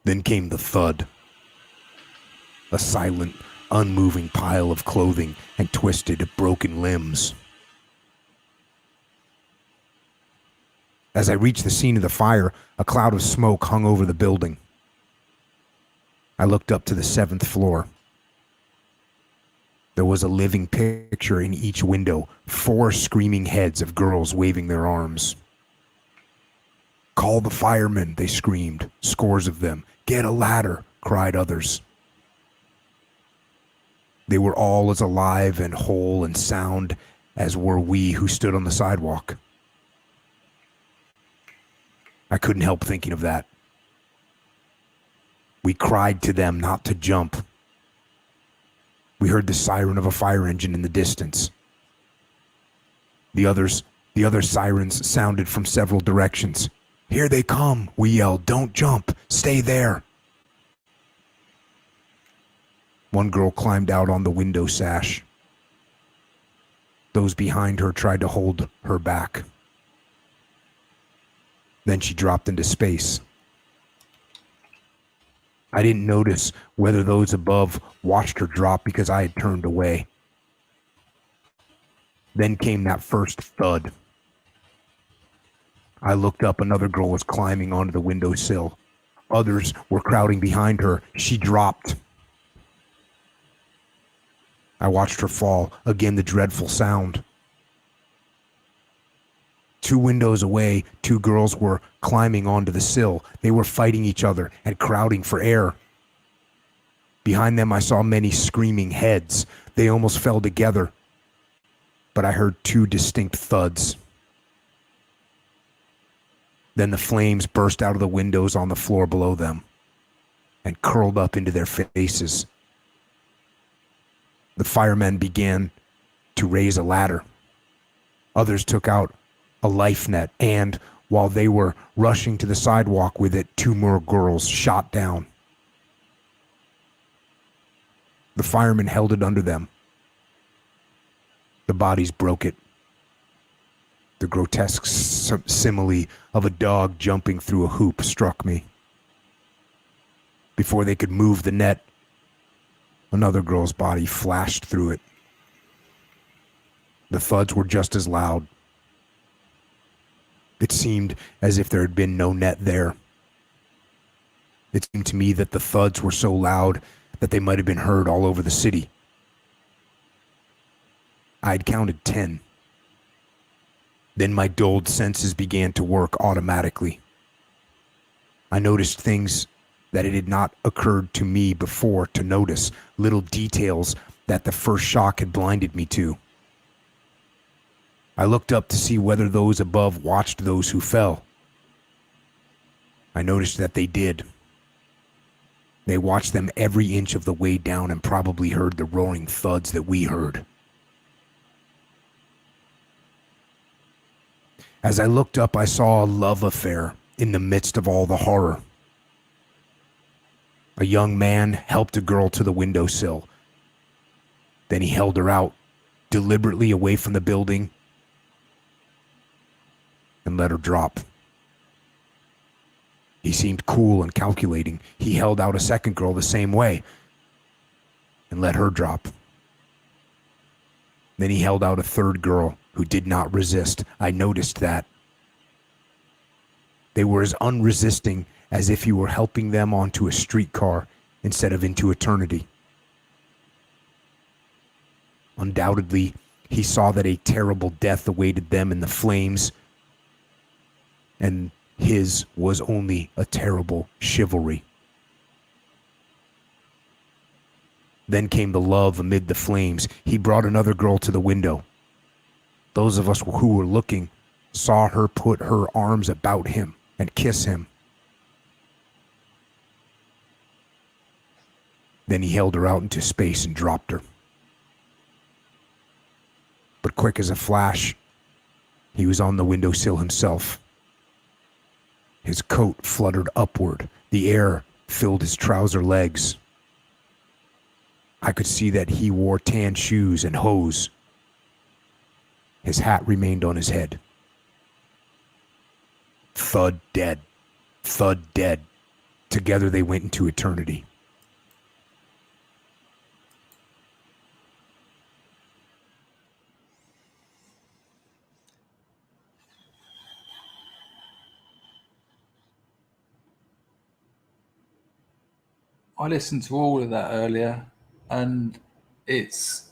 Then came the thud. A silent, unmoving pile of clothing and twisted, broken limbs. As I reached the scene of the fire, a cloud of smoke hung over the building. I looked up to the 7th floor. There was a living picture in each window, 4 screaming heads of girls waving their arms. "Call the firemen," they screamed, scores of them. "Get a ladder," cried others. They were all as alive and whole and sound as were we who stood on the sidewalk. I couldn't help thinking of that. We cried to them not to jump. We heard the siren of a fire engine in the distance. The other sirens sounded from several directions. "Here they come," we yelled. "Don't jump. Stay there." One girl climbed out on the window sash. Those behind her tried to hold her back. Then she dropped into space. I didn't notice whether those above watched her drop because I had turned away. Then came that first thud. I looked up. Another girl was climbing onto the windowsill. Others were crowding behind her. She dropped. I watched her fall. Again, the dreadful sound. 2 windows away, 2 girls were climbing onto the sill. They were fighting each other and crowding for air. Behind them, I saw many screaming heads. They almost fell together. But I heard 2 distinct thuds. Then the flames burst out of the windows on the floor below them and curled up into their faces. The firemen began to raise a ladder. Others took out a life net, and while they were rushing to the sidewalk with it, 2 more girls shot down. The firemen held it under them. The bodies broke it. The grotesque simile of a dog jumping through a hoop struck me. Before they could move the net, another girl's body flashed through it. The thuds were just as loud. It seemed as if there had been no net there. It seemed to me that the thuds were so loud that they might have been heard all over the city. I had counted 10. Then my dulled senses began to work automatically. I noticed things that it had not occurred to me before to notice, little details that the first shock had blinded me to. I looked up to see whether those above watched those who fell. I noticed that they did. They watched them every inch of the way down and probably heard the roaring thuds that we heard. As I looked up, I saw a love affair in the midst of all the horror. A young man helped a girl to the windowsill. Then he held her out, deliberately away from the building, and let her drop. He seemed cool and calculating. He held out a second girl the same way and let her drop. Then he held out a third girl who did not resist. I noticed that. They were as unresisting as if he were helping them onto a streetcar instead of into eternity. Undoubtedly, he saw that a terrible death awaited them in the flames, and his was only a terrible chivalry. Then came the love amid the flames. He brought another girl to the window. Those of us who were looking saw her put her arms about him and kiss him. Then he held her out into space and dropped her. But quick as a flash, he was on the windowsill himself. His coat fluttered upward. The air filled his trouser legs. I could see that he wore tan shoes and hose. His hat remained on his head. Thud dead. Thud dead. Together they went into eternity. I listened to all of that earlier, and it's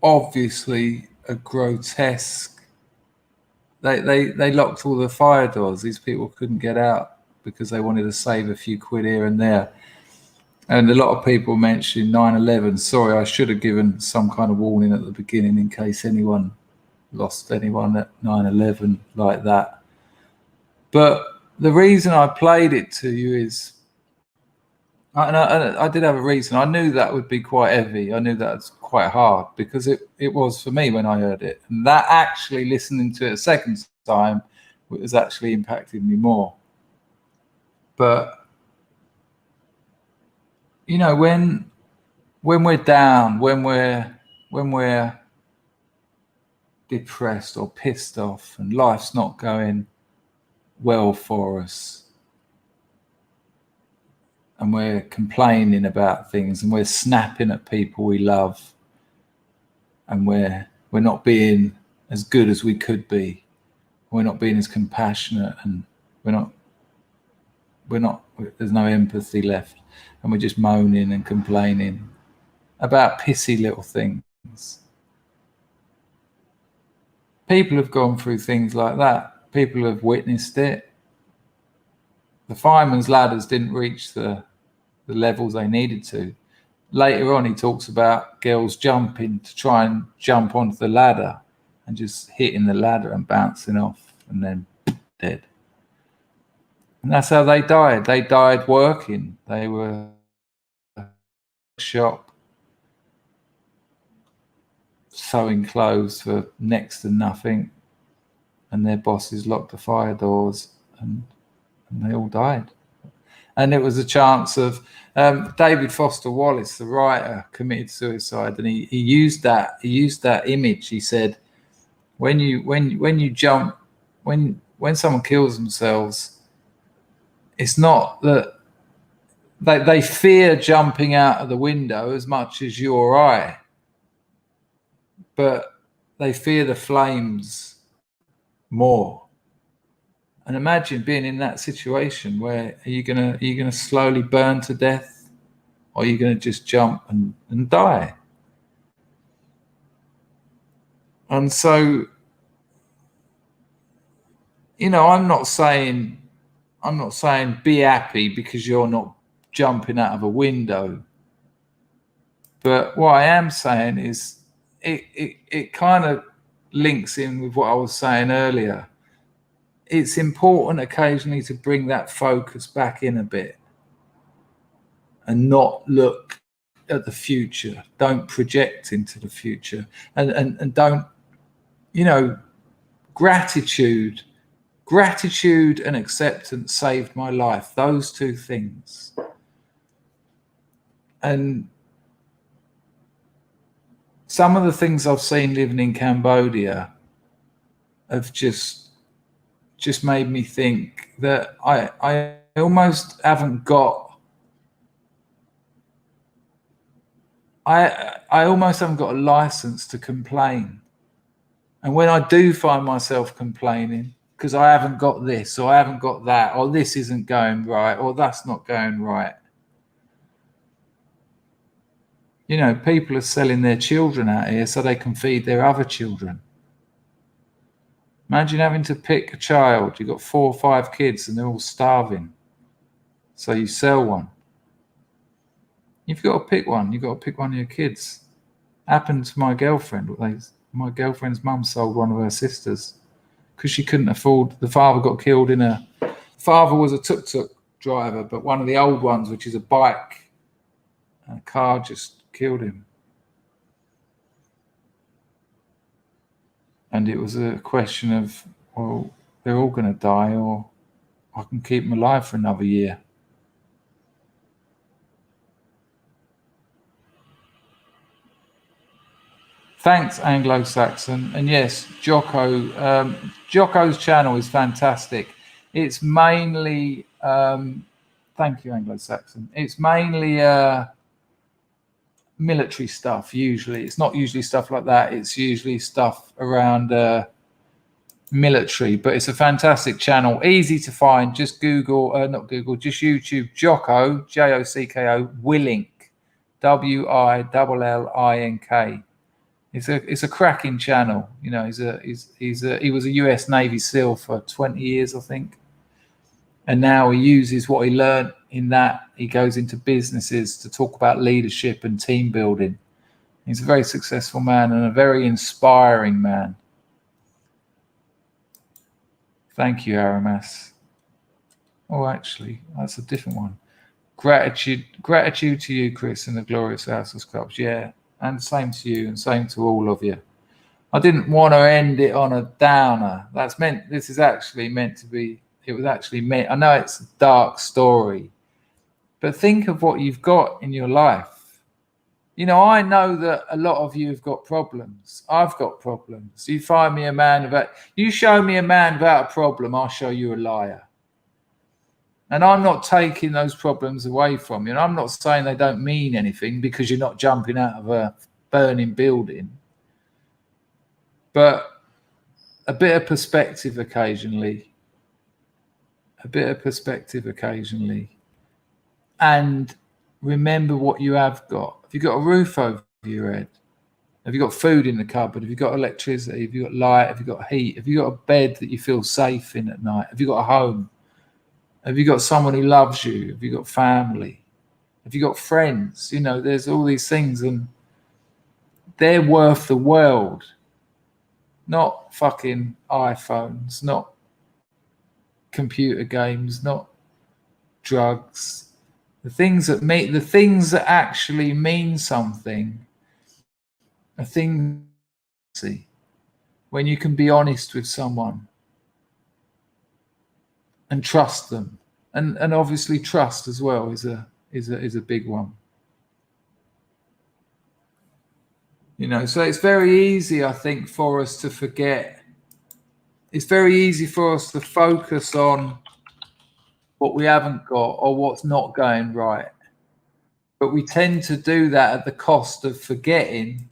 obviously a grotesque. They locked all the fire doors. These people couldn't get out because they wanted to save a few quid here and there. And a lot of people mentioned 9/11. Sorry, I should have given some kind of warning at the beginning in case anyone lost anyone at 9/11 like that. But the reason I played it to you is, I did have a reason. I knew that would be quite heavy. I knew that was quite hard because it was for me when I heard it. And that actually, listening to it a second time, was actually impacted me more. But, you know, when we're down, when we're depressed or pissed off and life's not going well for us, and we're complaining about things and we're snapping at people we love, and we're not being as good as we could be, we're not being as compassionate, and there's no empathy left, and we're just moaning and complaining about pissy little things. People have gone through things like that. People have witnessed it. The fireman's ladders didn't reach the levels they needed to. Later on, he talks about girls jumping to try and jump onto the ladder and just hitting the ladder and bouncing off and then dead. And that's how they died. They died working. They were in a shop sewing clothes for next to nothing, and their bosses locked the fire doors, and they all died. And it was a chance of David Foster Wallace, the writer, committed suicide, and he used that image. He said, when someone kills themselves, it's not that they fear jumping out of the window as much as you or I, but they fear the flames more. And imagine being in that situation where are you gonna slowly burn to death, or are you gonna just jump and die? And so, you know, I'm not saying be happy because you're not jumping out of a window. But what I am saying is it kind of links in with what I was saying earlier. It's important occasionally to bring that focus back in a bit and not look at the future. Don't project into the future, and don't, you know, gratitude and acceptance saved my life. Those two things. And some of the things I've seen living in Cambodia have just made me think that I almost haven't got I almost haven't got a license to complain. And when I do find myself complaining, because I haven't got this, or I haven't got that, or this isn't going right, or that's not going right. You know, people are selling their children out here so they can feed their other children. Imagine having to pick a child. You've got 4 or 5 kids and they're all starving. So you sell one. You've got to pick one. You've got to pick one of your kids. Happened to my girlfriend. My girlfriend's mum sold one of her sisters because she couldn't afford. The father got killed in a... Father was a tuk-tuk driver, but one of the old ones, which is a bike, and a car just killed him. And it was a question of, well, they're all going to die, or I can keep them alive for another year. Thanks, Anglo-Saxon. And yes, Jocko's channel is fantastic. It's mainly, thank you, Anglo-Saxon. It's mainly military stuff, usually. It's not usually stuff like that. It's usually stuff around military, but it's a fantastic channel. Easy to find. Just Google, not Google, just YouTube, Jocko, J-O-C-K-O, Willink, W-I-L-L-I-N-K. It's a cracking channel. You know, he was a US Navy SEAL for 20 years, I think. And now he uses what he learned in that. He goes into businesses to talk about leadership and team building. He's a very successful man and a very inspiring man. Thank you, Aramas. Oh, actually, that's a different one. Gratitude to you, Chris, and the Glorious House of Sculpts. Yeah, and same to you, and same to all of you. I didn't want to end it on a downer. This is actually meant to be. It was actually meant. I know it's a dark story, but think of what you've got in your life. You know, I know that a lot of you have got problems. I've got problems. You show me a man without a problem, I'll show you a liar. And I'm not taking those problems away from you. And I'm not saying they don't mean anything because you're not jumping out of a burning building. But a bit of perspective occasionally. And remember what you have got. Have you got a roof over your head? Have you got food in the cupboard? Have you got electricity? Have you got light? Have you got heat? Have you got a bed that you feel safe in at night? Have you got a home? Have you got someone who loves you? Have you got family? Have you got friends? You know, there's all these things, and they're worth the world. Not fucking iPhones, not computer games, not drugs. The things that actually mean something are things when you can be honest with someone and trust them, and obviously trust as well is a big one. You know, so it's very easy, I think, for us to forget. It's very easy for us to focus on what we haven't got or what's not going right. But we tend to do that at the cost of forgetting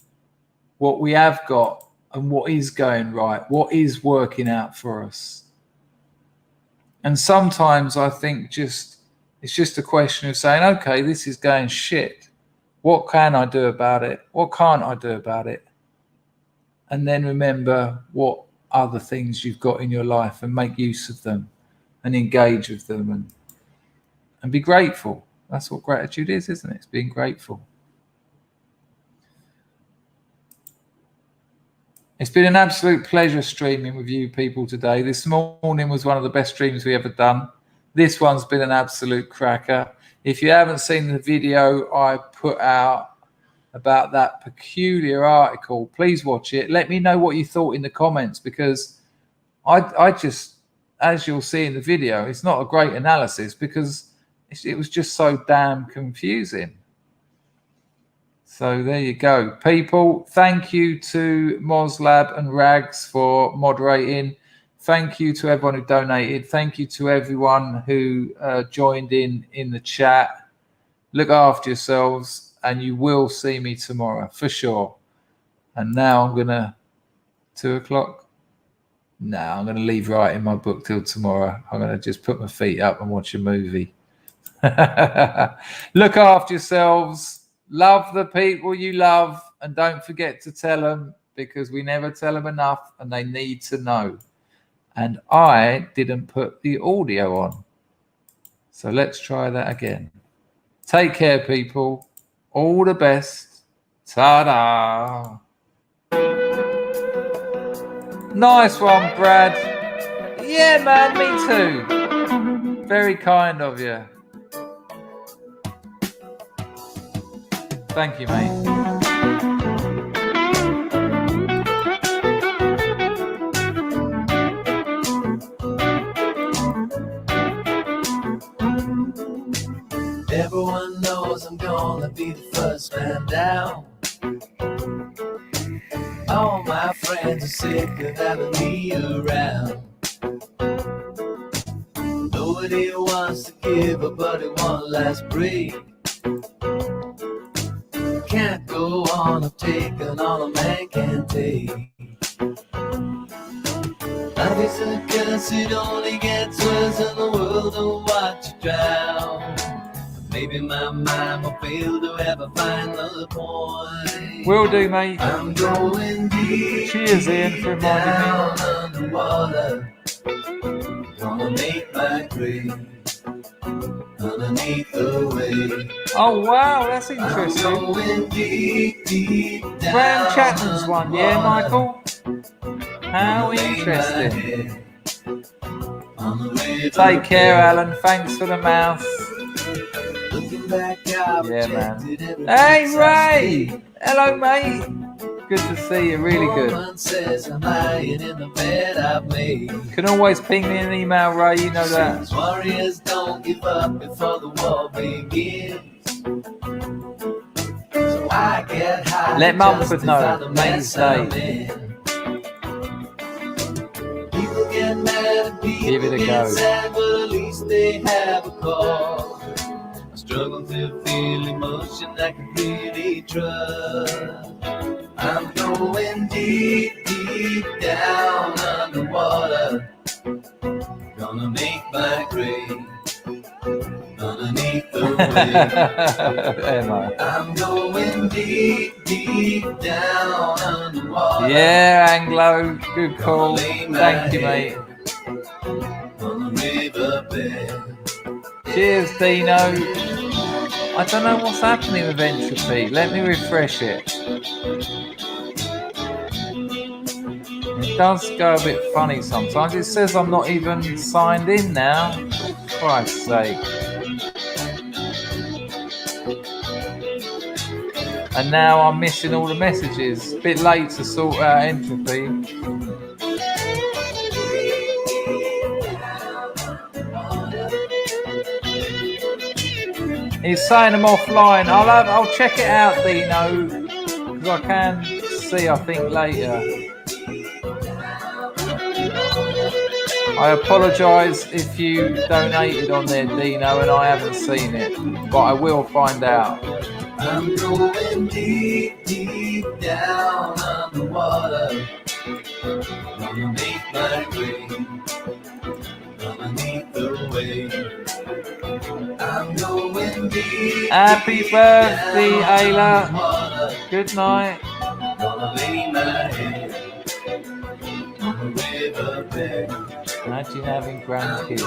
what we have got and what is going right, what is working out for us. And sometimes I think it's just a question of saying, okay, this is going shit. What can I do about it? What can't I do about it? And then remember what other things you've got in your life and make use of them and engage with them and be grateful. That's what gratitude is, isn't it? It's being grateful. It's been an absolute pleasure streaming with you people today. This morning was one of the best streams we ever done. This one's been an absolute cracker. If you haven't seen the video I put out about that peculiar article, please watch it. Let me know what you thought in the comments, because I just, as you'll see in the video, it's not a great analysis because it was just so damn confusing. So there you go, people. Thank you to Moslab and Rags for moderating. Thank you to everyone who donated. Thank you to everyone who joined in the chat. Look after yourselves, and you will see me tomorrow for sure. And now I'm gonna 2 o'clock. No, I'm going to leave writing my book till tomorrow. I'm going to just put my feet up and watch a movie. Look after yourselves. Love the people you love. And don't forget to tell them, because we never tell them enough and they need to know. And I didn't put the audio on. So let's try that again. Take care, people. All the best. Ta-da. Nice one, Brad. Yeah, man, me too. Very kind of you. Thank you, mate. Everyone knows I'm gonna be the first man down. All my friends are sick of having me around. Nobody wants to give a buddy one last break. Can't go on, I've taken all a man can take. Life is a curse, it only gets worse, and the world will watch you drown. Maybe my mind will fail to ever find the point. Will do, mate. I'm going deep. Cheers, Ian, for down reminding me. underwater. Gonna make my grave underneath the wave. Oh, wow, that's I'm interesting. going deep, deep down. Graham Chapman's one, yeah, Michael? How Gonna lay my interesting. head on the river Take care, bed. Alan. Thanks for the mouse. Looking back, I Yeah, man. rejected every Hey, chance I Ray! take. Hello, mate. Good to see you. Really good. Woman says I'm lying in the bed I've made. Can always ping me an email, Ray. You know that. Says warriors don't give up before the war begins. So I get high. Let to Mumford know. justify the Mate's mess I'm day. in. People get mad and people Give it a get go. sad, but at least they have a cause. I struggle to feel emotion I can really trust. I'm going deep, deep down underwater. Gonna make my grave underneath the wave. Emma. I'm going deep, deep down underwater. Yeah, Anglo. Good call. Thank you, mate. On the riverbed. Cheers, Dino. I don't know what's happening with entropy. Let me refresh it. It does go a bit funny sometimes. It says I'm not even signed in now. For Christ's sake. And now I'm missing all the messages. Bit late to sort out entropy. He's saying them offline. I'll check it out, Dino, because I can see, I think, later. I apologise if you donated on there, Dino, and I haven't seen it, but I will find out. I'm going deep, deep down underwater. Gonna make my grave underneath the wave. I'm going deep. Happy birthday, Ayla. Good night. Gonna lay my head on the riverbed. Imagine having grandkids.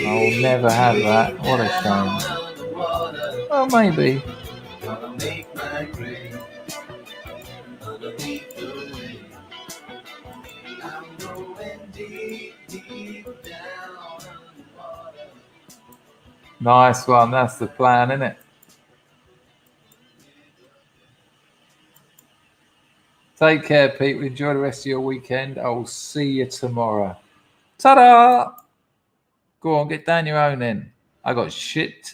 I'll never have that. What a shame. Oh, maybe. Gonna make my grave underneath the wave. I'm going deep, deep down underwater. Nice one. That's the plan, isn't it? Take care, people. Enjoy the rest of your weekend. I will see you tomorrow. Ta-da! Go on, get down your own then. I got shit